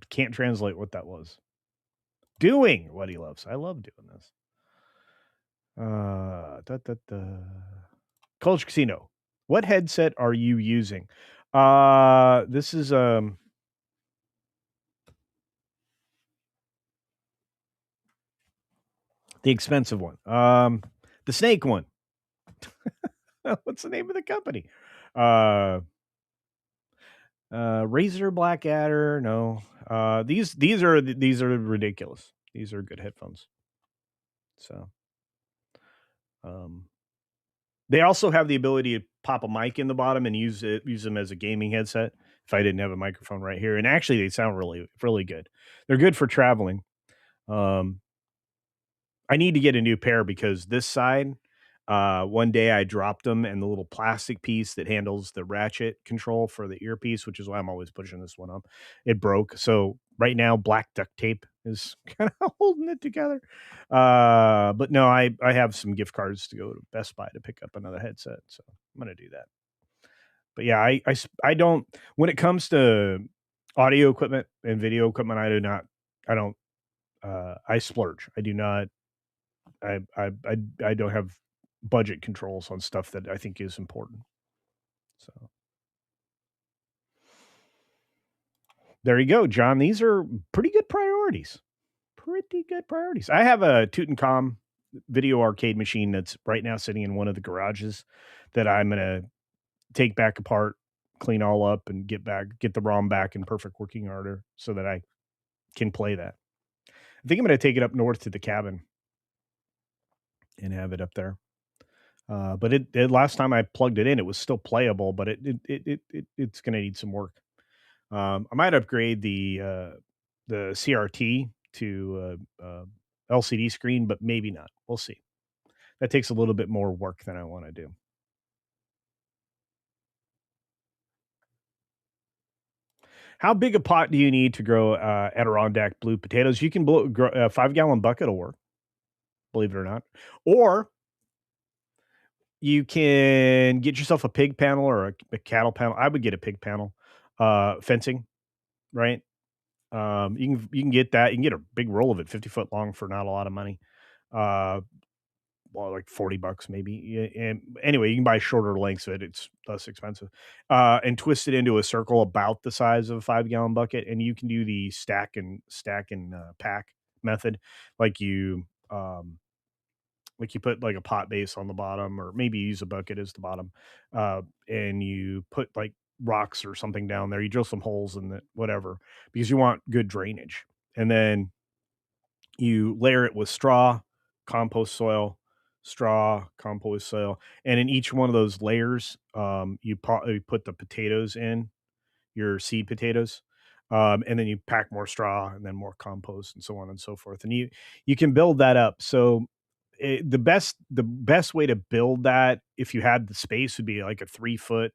can't translate what that was. Doing what he loves. I love doing this. Culture Casino. What headset are you using? This is the expensive one. The snake one. What's the name of the company? Razer Blackadder. No. These are ridiculous. These are good headphones. So, they also have the ability to pop a mic in the bottom and use them as a gaming headset. If I didn't have a microphone right here, and actually they sound really, really good. They're good for traveling. I need to get a new pair because this side, one day I dropped them, and the little plastic piece that handles the ratchet control for the earpiece, which is why I'm always pushing this one up, it broke. So right now, black duct tape is kind of holding it together. But no, I have some gift cards to go to Best Buy to pick up another headset, so I'm gonna do that. But yeah, I don't, when it comes to audio equipment and video equipment, I splurge. I do not. I don't have budget controls on stuff that I think is important. So there you go, John. These are pretty good priorities. I have a Tutankhamun video arcade machine that's right now sitting in one of the garages that I'm gonna take back apart, clean all up, and get the ROM back in perfect working order so that I can play that. I think I'm gonna take it up north to the cabin and have it up there. But it last time I plugged it in, it was still playable, but it's going to need some work. I might upgrade the CRT to LCD screen, but maybe not. We'll see. That takes a little bit more work than I want to do. How big a pot do you need to grow Adirondack blue potatoes? You can grow a 5-gallon bucket will work, believe it or not. Or you can get yourself a pig panel or a cattle panel. I would get a pig panel. Fencing, right? You can get that. You can get a big roll of it, 50 foot long, for not a lot of money. Well, like $40 maybe. And anyway, you can buy shorter lengths of it. It's less expensive. And twist it into a circle about the size of a 5-gallon bucket. And you can do the stack and pack method. Like you put like a pot base on the bottom, or maybe you use a bucket as the bottom. And you put like rocks or something down there. You drill some holes in it, whatever, because you want good drainage. And then you layer it with straw, compost soil, and in each one of those layers, you put the potatoes in, your seed potatoes, and then you pack more straw and then more compost and so on and so forth. And you can build that up. So the best way to build that, if you had the space, would be like a 3-foot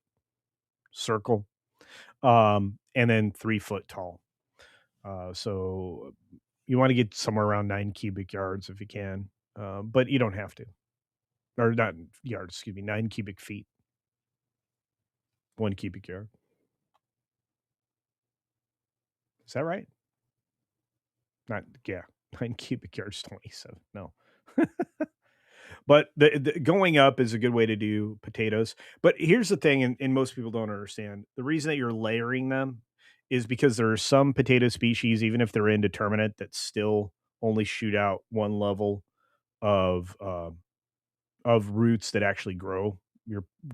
circle, and then 3-foot tall. So you want to get somewhere around 9 cubic yards if you can, but you don't have to. Or not yards, excuse me, 9 cubic feet. 1 cubic yard. Is that right? Not, yeah, 9 cubic yards, 27. No. But the going up is a good way to do potatoes. But here's the thing, and most people don't understand. The reason that you're layering them is because there are some potato species, even if they're indeterminate, that still only shoot out one level of roots that actually grow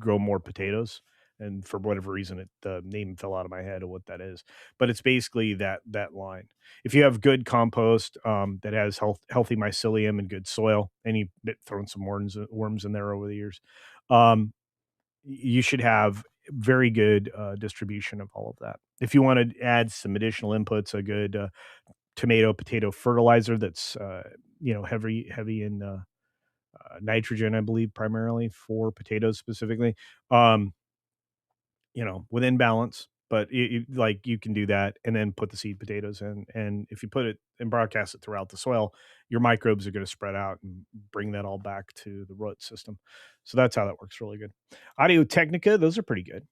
more potatoes. And for whatever reason, the name fell out of my head of what that is. But it's basically that line. If you have good compost that has healthy mycelium and good soil, and you've thrown some worms in there over the years, you should have very good distribution of all of that. If you want to add some additional inputs, a good potato fertilizer that's heavy in nitrogen, I believe, primarily for potatoes specifically. Um, within balance, but like you can do that and then put the seed potatoes in. And if you put it and broadcast it throughout the soil, your microbes are going to spread out and bring that all back to the root system. So that's how that works really good. Audio Technica, those are pretty good.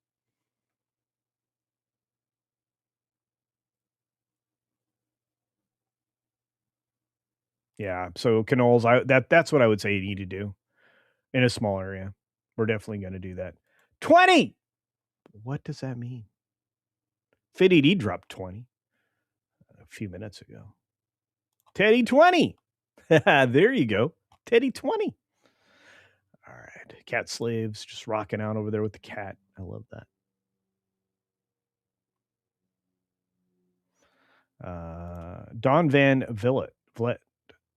Yeah. So canolas, that's what I would say you need to do in a small area. We're definitely going to do that. 20. What does that mean? FitED dropped 20 a few minutes ago. Teddy 20. There you go. Teddy 20. All right. Cat slaves just rocking out over there with the cat. I love that. Don Van Vliet,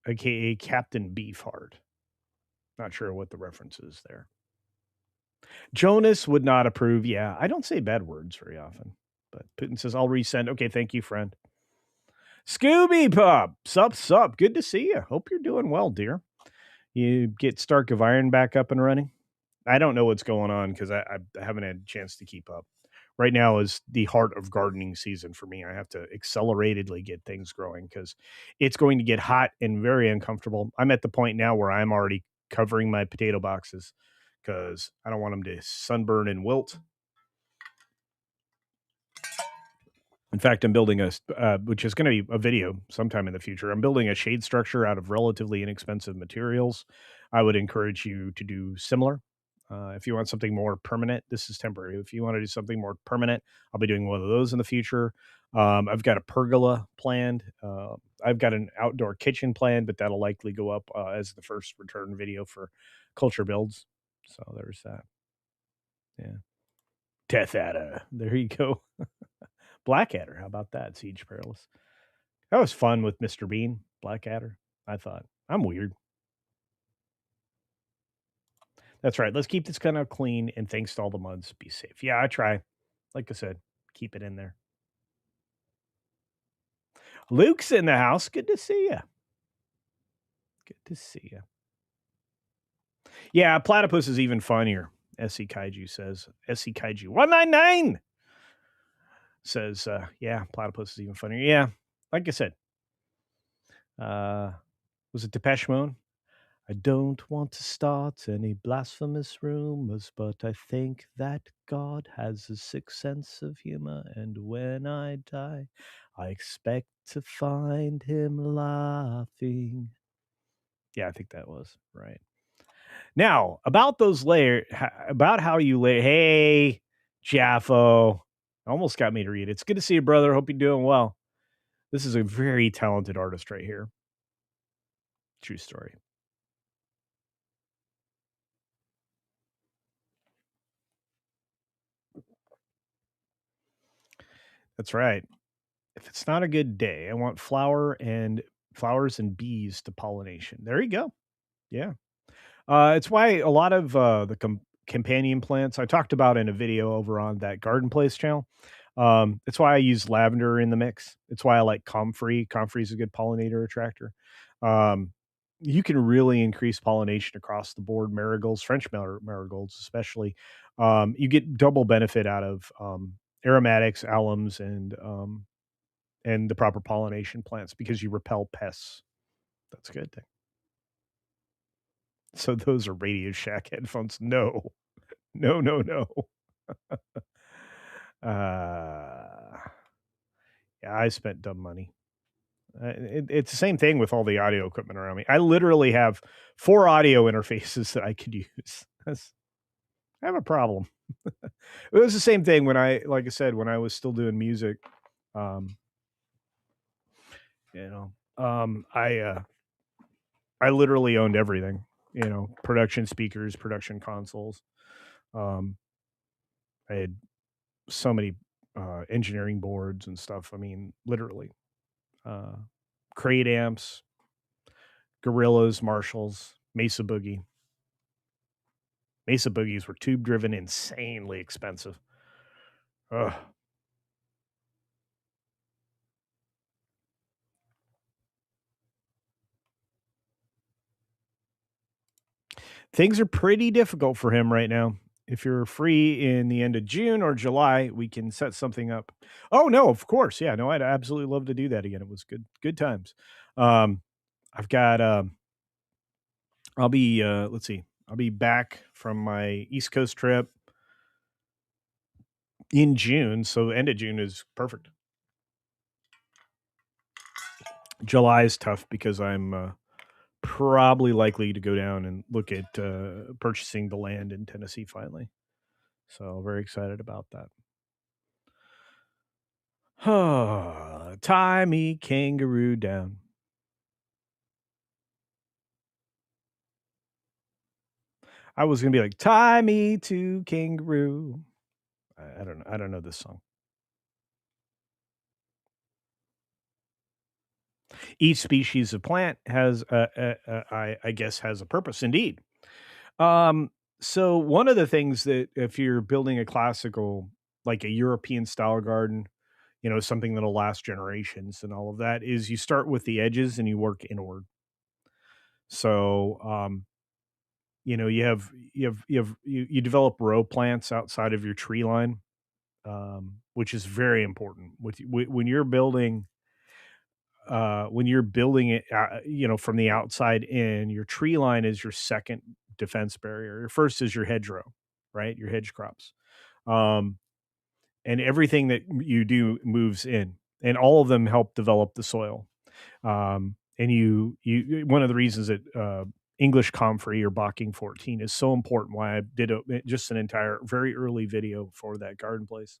aka Captain Beefheart. Not sure what the reference is there. Jonas would not approve. Yeah, I don't say bad words very often. But Putin says, I'll resend. Okay, thank you, friend. Scooby Pup. Sup. Good to see you. Hope you're doing well, dear. You get Stark of Iron back up and running? I don't know what's going on because I haven't had a chance to keep up. Right now is the heart of gardening season for me. I have to acceleratedly get things growing because it's going to get hot and very uncomfortable. I'm at the point now where I'm already covering my potato boxes because I don't want them to sunburn and wilt. In fact, I'm building which is going to be a video sometime in the future. I'm building a shade structure out of relatively inexpensive materials. I would encourage you to do similar. If you want something more permanent, this is temporary. If you want to do something more permanent, I'll be doing one of those in the future. I've got a pergola planned. I've got an outdoor kitchen planned, but that'll likely go up as the first return video for Culture Builds. So there's that. Yeah. Death Adder. There you go. Blackadder. How about that? Siege Perilous. That was fun with Mr. Bean. Blackadder. I thought. I'm weird. That's right. Let's keep this kind of clean, and thanks to all the muds, be safe. Yeah, I try. Like I said, keep it in there. Luke's in the house. Good to see you. Good to see you. Yeah, platypus is even funnier. SC Kaiju says. SC Kaiju 199 says, yeah, platypus is even funnier. Yeah, like I said. Was it Depeche Mode? I don't want to start any blasphemous rumors, but I think that God has a sixth sense of humor, and when I die, I expect to find him laughing. Yeah, I think that was right. Now, about those about how you lay. Hey, Jaffo. Almost got me to read. It's good to see you, brother. Hope you're doing well. This is a very talented artist right here. True story. That's right. If it's not a good day, I want flowers and bees to pollination. There you go. Yeah. It's why a lot of the companion plants I talked about in a video over on that Garden Place channel. It's why I use lavender in the mix. It's why I like comfrey. Comfrey is a good pollinator attractor. You can really increase pollination across the board. Marigolds, French marigolds, especially. You get double benefit out of aromatics, alums, and the proper pollination plants because you repel pests. That's a good thing. So those are Radio Shack headphones. No. Yeah, I spent dumb money. It's the same thing with all the audio equipment around me. I literally have 4 audio interfaces that I could use. I have a problem. It was the same thing when like I said, when I was still doing music. I literally owned everything. Production speakers, production consoles. I had so many engineering boards and stuff. I mean, literally. Crate amps, Gorillas, Marshalls, Mesa Boogie. Mesa Boogies were tube driven, insanely expensive. Ugh. Things are pretty difficult for him right now. If you're free in the end of June or July, we can set something up. Oh no, of course. Yeah, no, I'd absolutely love to do that again. It was good times. Um I've got I'll be let's see. I'll be back from my East Coast trip in June, so end of June is perfect. July is tough because I'm probably likely to go down and look at purchasing the land in Tennessee finally. So very excited about that. Tie me kangaroo down. I was gonna be like, tie me to kangaroo. I don't know. I don't know this song. Each species of plant has, I guess, has a purpose. Indeed. Um, so one of the things that if you're building a classical, like a European style garden, something that'll last generations and all of that, is you start with the edges and you work inward. So, you develop row plants outside of your tree line, which is very important when you're building it, from the outside in. Your tree line is your second defense barrier. Your first is your hedgerow, right? Your hedge crops. Um, and everything that you do moves in, and all of them help develop the soil. And one of the reasons that English comfrey or Bocking 14 is so important, why I did just an entire very early video for that garden place,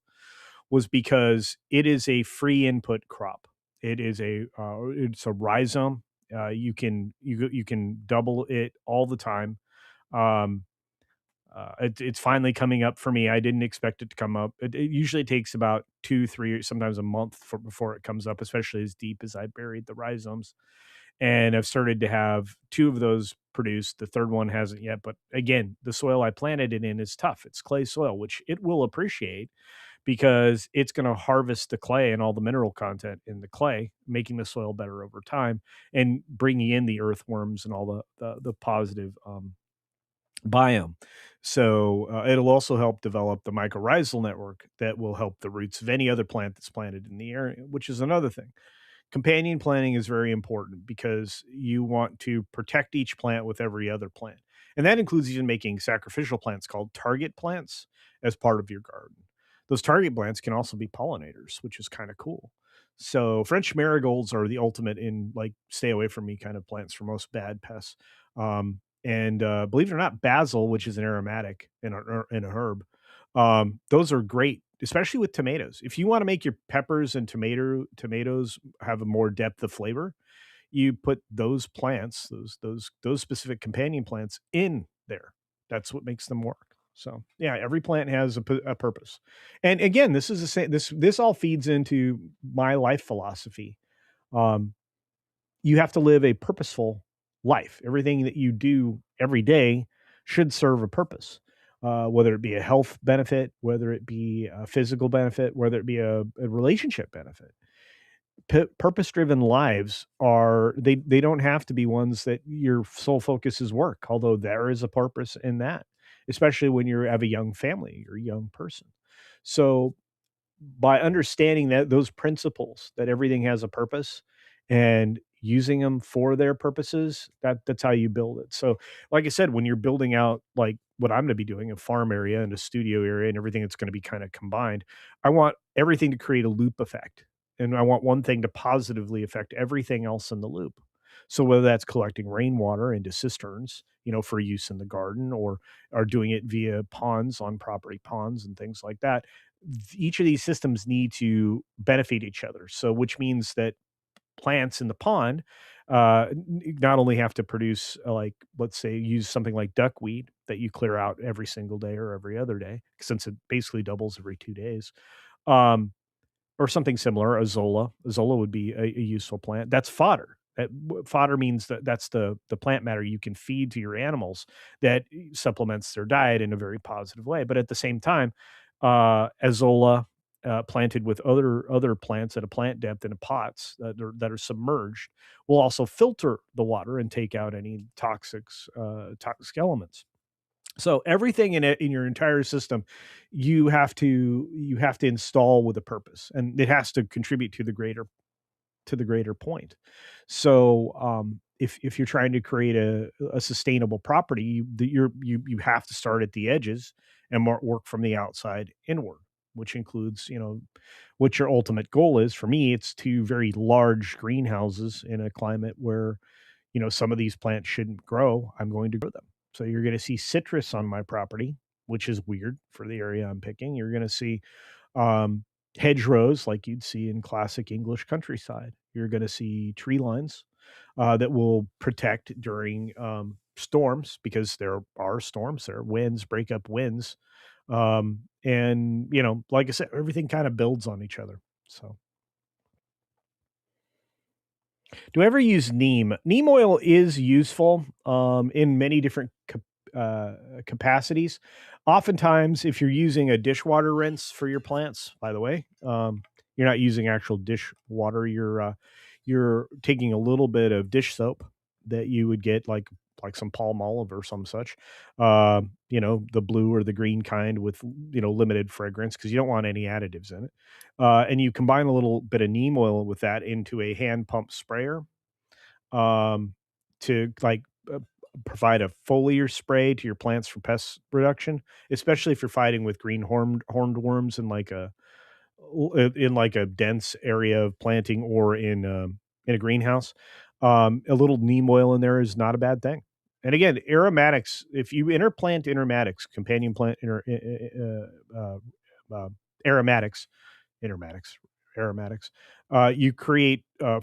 was because it is a free input crop. It's a rhizome. You can double it all the time. Um, it's finally coming up for me. I didn't expect it to come up. It usually takes about 2, 3, sometimes a month before it comes up, especially as deep as I buried the rhizomes. And I've started to have 2 of those produced. The third one hasn't yet. But again, the soil I planted it in is tough. It's clay soil, which it will appreciate because it's going to harvest the clay and all the mineral content in the clay, making the soil better over time and bringing in the earthworms and all the positive biome. So it'll also help develop the mycorrhizal network that will help the roots of any other plant that's planted in the area, which is another thing. Companion planting is very important because you want to protect each plant with every other plant. And that includes even making sacrificial plants called target plants as part of your garden. Those target plants can also be pollinators, which is kind of cool. So French marigolds are the ultimate in like stay away from me kind of plants for most bad pests. And believe it or not, basil, which is an aromatic and a herb, those are great, especially with tomatoes. If you want to make your peppers and tomatoes have a more depth of flavor, you put those plants, those specific companion plants in there. That's what makes them work. So yeah, every plant has a purpose. And again, this is the same. This all feeds into my life philosophy. Um, you have to live a purposeful life. Everything that you do every day should serve a purpose, whether it be a health benefit, whether it be a physical benefit, whether it be a relationship benefit. Purpose-driven lives they don't have to be ones that your sole focus is work, although there is a purpose in that, especially when you have a young family or a young person. So by understanding that those principles, that everything has a purpose and using them for their purposes, that's how you build it. So like I said, when you're building out like what I'm going to be doing, a farm area and a studio area and everything that's going to be kind of combined, I want everything to create a loop effect, and I want one thing to positively affect everything else in the loop. So whether that's collecting rainwater into cisterns, for use in the garden, or doing it via ponds on property ponds and things like that, each of these systems need to benefit each other. So, which means that plants in the pond not only have to produce, like, let's say, use something like duckweed that you clear out every single day or every other day, since it basically doubles every 2 days, um, or something similar. Azolla would be a useful plant. That's fodder. Fodder means that that's the plant matter you can feed to your animals that supplements their diet in a very positive way. But at the same time, Azolla planted with other plants at a plant depth in pots that are submerged will also filter the water and take out any toxic elements. So everything in it in your entire system, you have to install with a purpose, and it has to contribute to the greater point. So if you're trying to create a sustainable property, you have to start at the edges and work from the outside inward, which includes what your ultimate goal is. For me, it's two very large greenhouses in a climate where some of these plants shouldn't grow. I'm going to grow them. So you're going to see citrus on my property, which is weird for the area I'm picking. You're going to see um, hedgerows like you'd see in classic English countryside. You're going to see tree lines that will protect during storms, because there are storms, there are winds, break up winds. And, like I said, everything kind of builds on each other. So, do I ever use neem? Neem oil is useful in many different capacities. Oftentimes, if you're using a dishwater rinse for your plants, by the way, you're not using actual dish water. You're taking a little bit of dish soap that you would get like some palm olive or some such, the blue or the green kind with limited fragrance, because you don't want any additives in it. And you combine a little bit of neem oil with that into a hand pump sprayer, um, to provide a foliar spray to your plants for pest reduction, especially if you're fighting with green horned worms in like a dense area of planting, or in a greenhouse. A little neem oil in there is not a bad thing. And again, aromatics. If you interplant aromatics, companion plant aromatics, intermatics, aromatics, you create a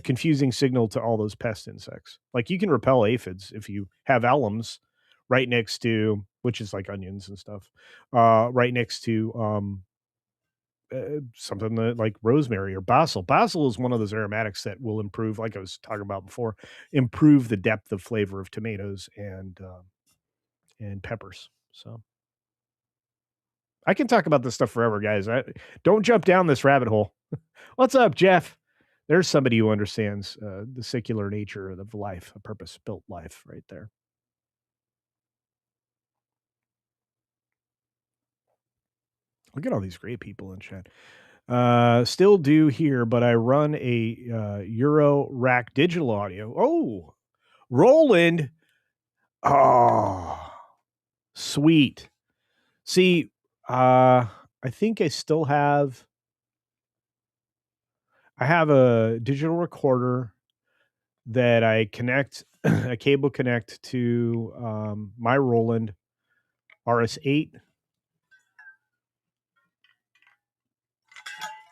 confusing signal to all those pest insects. Like, you can repel aphids if you have alums right next to, which is like onions and stuff, right next to something like rosemary or basil. Basil is one of those aromatics that will improve, like I was talking about before, improve the depth of flavor of tomatoes and peppers. So I can talk about this stuff forever, guys. Don't jump down this rabbit hole. What's up, Jeff? There's somebody who understands the secular nature of life, a purpose-built life, right there. Look at all these great people in chat. Still do here, but I run a Euro Rack digital audio. Oh, Roland. Oh, sweet. See, I think I have a digital recorder that I connect a cable connect to my Roland RS8.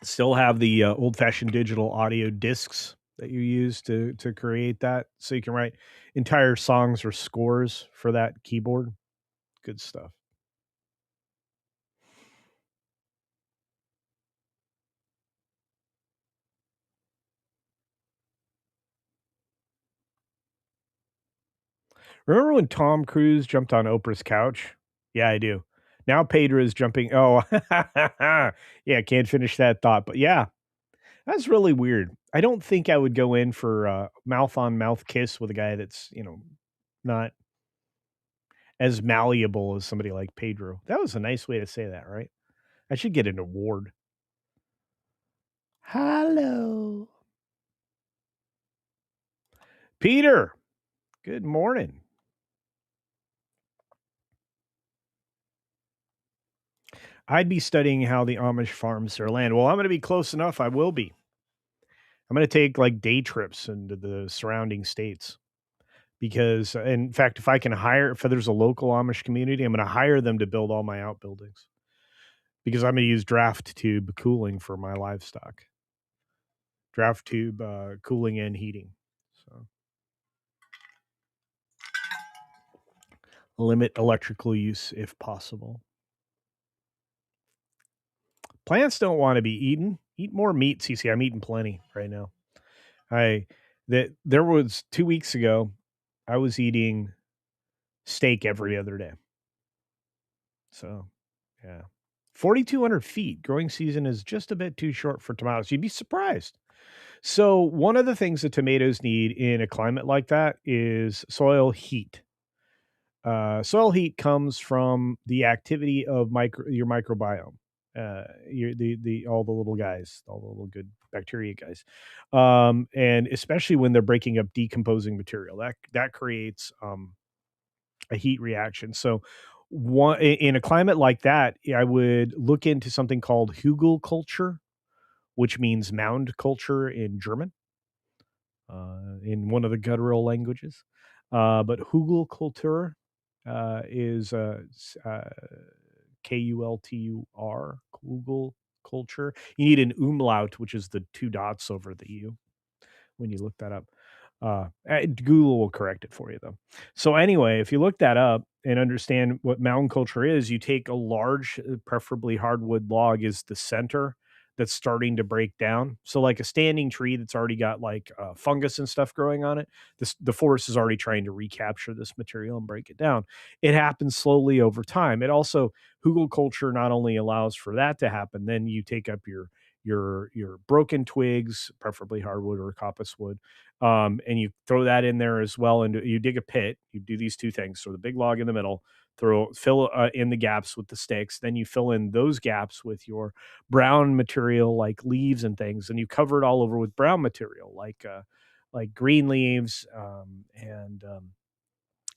Still have the old-fashioned digital audio discs that you use to create that, so you can write entire songs or scores for that keyboard. Good stuff. Remember when Tom Cruise jumped on Oprah's couch? Yeah, I do. Now Pedro is jumping. Oh, yeah, can't finish that thought. But yeah, that's really weird. I don't think I would go in for a mouth on mouth kiss with a guy that's, not as malleable as somebody like Pedro. That was a nice way to say that, right? I should get an award. Hello. Peter, good morning. I'd be studying how the Amish farms their land. Well, I'm going to be close enough. I will be. I'm going to take like day trips into the surrounding states, because, in fact, if there's a local Amish community, I'm going to hire them to build all my outbuildings, because I'm going to use draft tube cooling for my livestock. Draft tube cooling and heating. So limit electrical use if possible. Plants don't want to be eaten. Eat more meat, CC. I'm eating plenty right now. There was 2 weeks ago, I was eating steak every other day. So, yeah. 4,200 feet. Growing season is just a bit too short for tomatoes. You'd be surprised. So, one of the things that tomatoes need in a climate like that is soil heat. Soil heat comes from the activity of your microbiome. The all the little guys, all the little good bacteria guys, and especially when they're breaking up decomposing material, that creates a heat reaction. So, in a climate like that, I would look into something called Hugel culture, which means mound culture in German, in one of the guttural languages. But Hugelkultur is Kultur, Kugel culture. You need an umlaut, which is the two dots over the U when you look that up. Google will correct it for you though. So anyway, if you look that up and understand what mountain culture is, you take a large, preferably hardwood log is the center that's starting to break down. So like a standing tree that's already got like fungus and stuff growing on it, the forest is already trying to recapture this material and break it down. It happens slowly over time. It also Hugel culture not only allows for that to happen, then you take up your broken twigs, preferably hardwood or coppice wood, and you throw that in there as well. And you dig a pit. You do these two things. So the big log in the middle, fill in the gaps with the sticks. Then you fill in those gaps with your brown material like leaves and things, and you cover it all over with brown material like green leaves and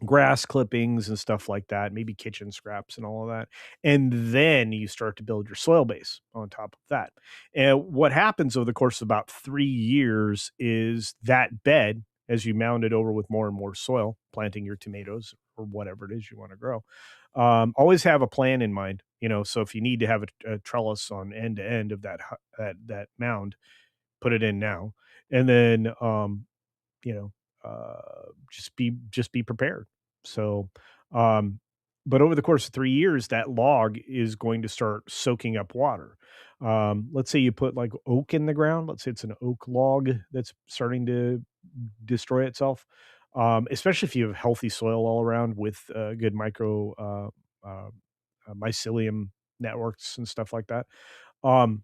grass clippings and stuff like that, maybe kitchen scraps and all of that. And then you start to build your soil base on top of that. And what happens over the course of about 3 years is that bed, as you mound it over with more and more soil, planting your tomatoes or whatever it is you want to grow, always have a plan in mind. So if you need to have a trellis on end to end of that mound, put it in now, and then you know, just be prepared. So, um, but over the course of 3 years, that log is going to start soaking up water. Let's say you put like oak in the ground. Let's say it's an oak log that's starting to destroy itself. Especially if you have healthy soil all around with good micro mycelium networks and stuff like that. Um,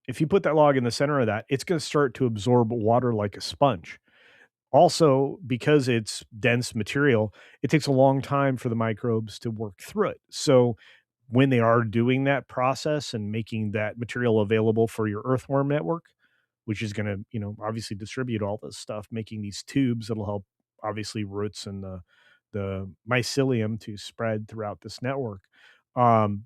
if you put that log in the center of that, it's going to start to absorb water like a sponge. Also, because it's dense material, it takes a long time for the microbes to work through it. So, when they are doing that process and making that material available for your earthworm network, which is going to, obviously distribute all this stuff, making these tubes that'll help obviously roots and the mycelium to spread throughout this network. Um,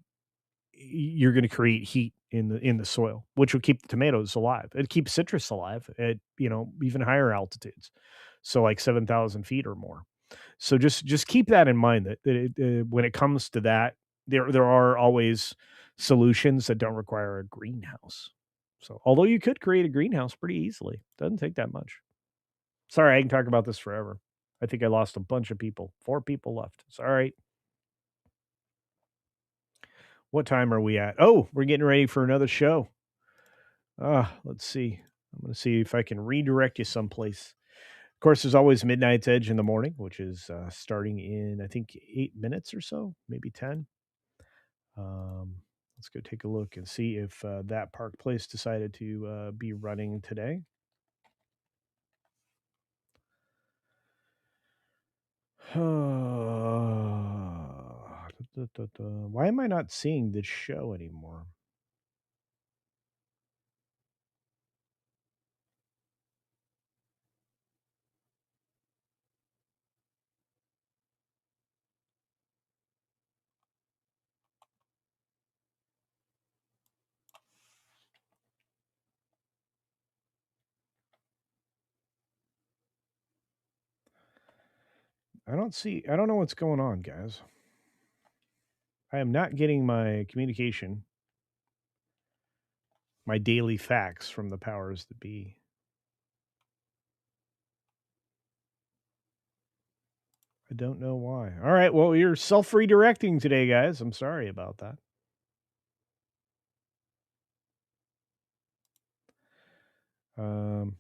you're going to create heat in the soil, which will keep the tomatoes alive. It keeps citrus alive at even higher altitudes, so like 7,000 feet or more. So just keep that in mind that when it comes to that, there are always solutions that don't require a greenhouse. So although you could create a greenhouse pretty easily, doesn't take that much. Sorry, I can talk about this forever. I think I lost a bunch of people. 4 people left. It's all right. What time are we at? Oh, we're getting ready for another show. Let's see. I'm going to see if I can redirect you someplace. Of course, there's always Midnight's Edge in the morning, which is starting in, I think, 8 minutes or so, maybe 10. Let's go take a look and see if that Park Place decided to be running today. Why am I not seeing this show anymore? I don't know what's going on, guys. I am not getting my communication, my daily facts from the powers that be. I don't know why. All right, well, you're self-redirecting today, guys. I'm sorry about that. Um,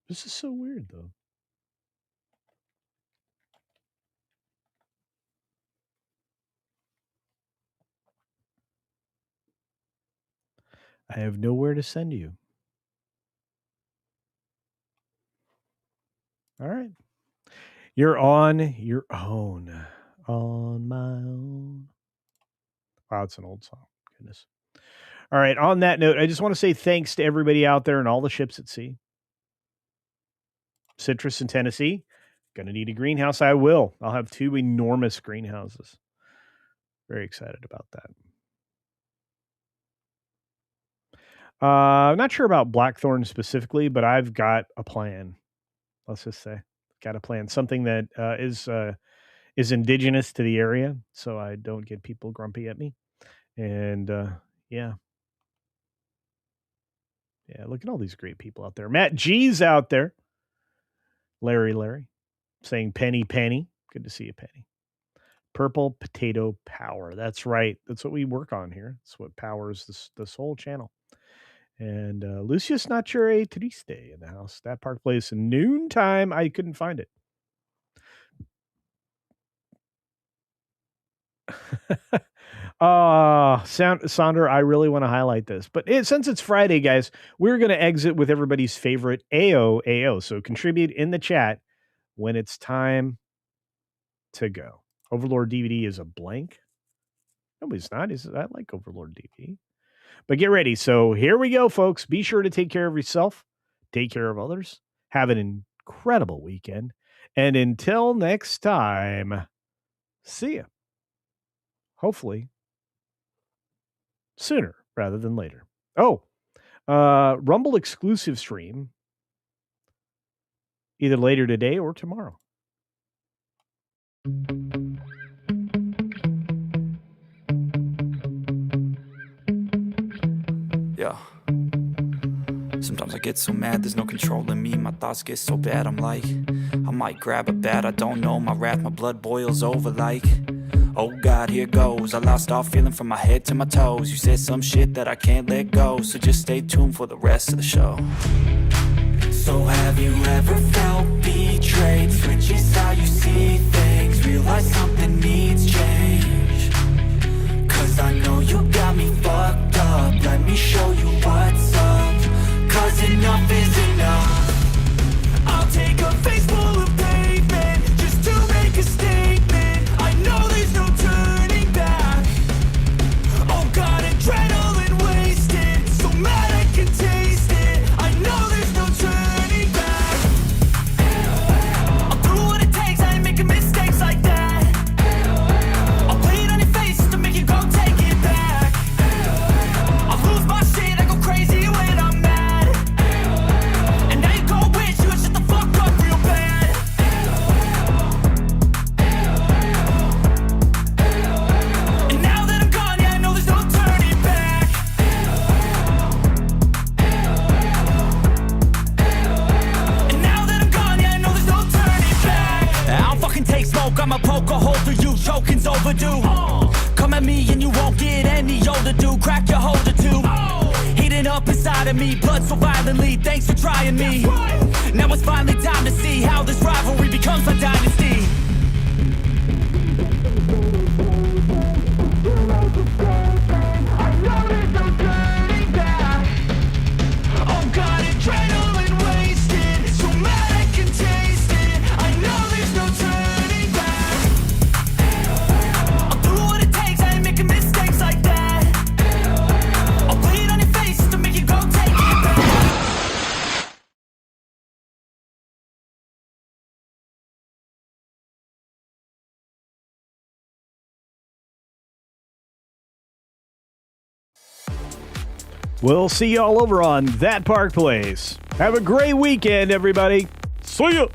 this is so weird, though. I have nowhere to send you. All right. You're on your own. On my own. Wow, it's an old song. Goodness. All right. On that note, I just want to say thanks to everybody out there and all the ships at sea. Citrus in Tennessee. Gonna need a greenhouse. I will. I'll have 2 enormous greenhouses. Very excited about that. I'm not sure about blackthorn specifically, but I've got a plan. Let's just say, got a plan. Something that is indigenous to the area, so I don't get people grumpy at me. And yeah. Look at all these great people out there. Matt G's out there. Larry, saying Penny. Good to see you, Penny. Purple Potato Power. That's right. That's what we work on here. That's what powers this whole channel. And Lucius Nature Triste in the house. That Park Place, noontime. I couldn't find it. Sandra, I really want to highlight this. But since it's Friday, guys, we're going to exit with everybody's favorite AO. So contribute in the chat when it's time to go. Overlord DVD is a blank. No, it's not. I like Overlord DVD. But get ready. So here we go, folks. Be sure to take care of yourself. Take care of others. Have an incredible weekend. And until next time, see ya. Hopefully sooner rather than later. Rumble exclusive stream either later today or tomorrow. Yeah. Sometimes I get so mad, there's no controlling me. My thoughts get so bad, I'm like, I might grab a bat, I don't know. My wrath, my blood boils over like, oh God, here goes. I lost all feeling from my head to my toes. You said some shit that I can't let go, so just stay tuned for the rest of the show. So have you ever felt betrayed? Switches how you see things, realize something needs change. Cause I know you got me fucked up, let me show you what's up. Cause enough is enough. I'll take a face full of pavement just to make a statement. I know there's no turning back. Oh God, adrenaline wasted, so mad I can taste it. I know there's no turning back. I'll do what it takes, I ain't making mistakes like that. I'll bleed on your face to make you go take it back. I'll lose my shit, I go crazy when I'm mad. And now you go wish you would shut the fuck up real bad. And now that I'm gone, yeah, I know there's no turning back. And now that I'm gone, yeah, I know there's no turning back. I don't fucking take smoke, I'ma poke a hole through you, choking's overdue. Come at me and you won't get any older, dude. Crack your holder too. Heating up inside of me, blood so violently. Thanks for trying me. Now it's finally time to see how this rivalry becomes a dynasty. I know there's no turning back. Oh God, adrenaline wasted, so mad I can taste it. I know there's no turning back. I'll do what it takes, I ain't making mistakes like that. I'll bleed on your face to make you go take it back. We'll see you all over on That Park Place. Have a great weekend, everybody. See ya.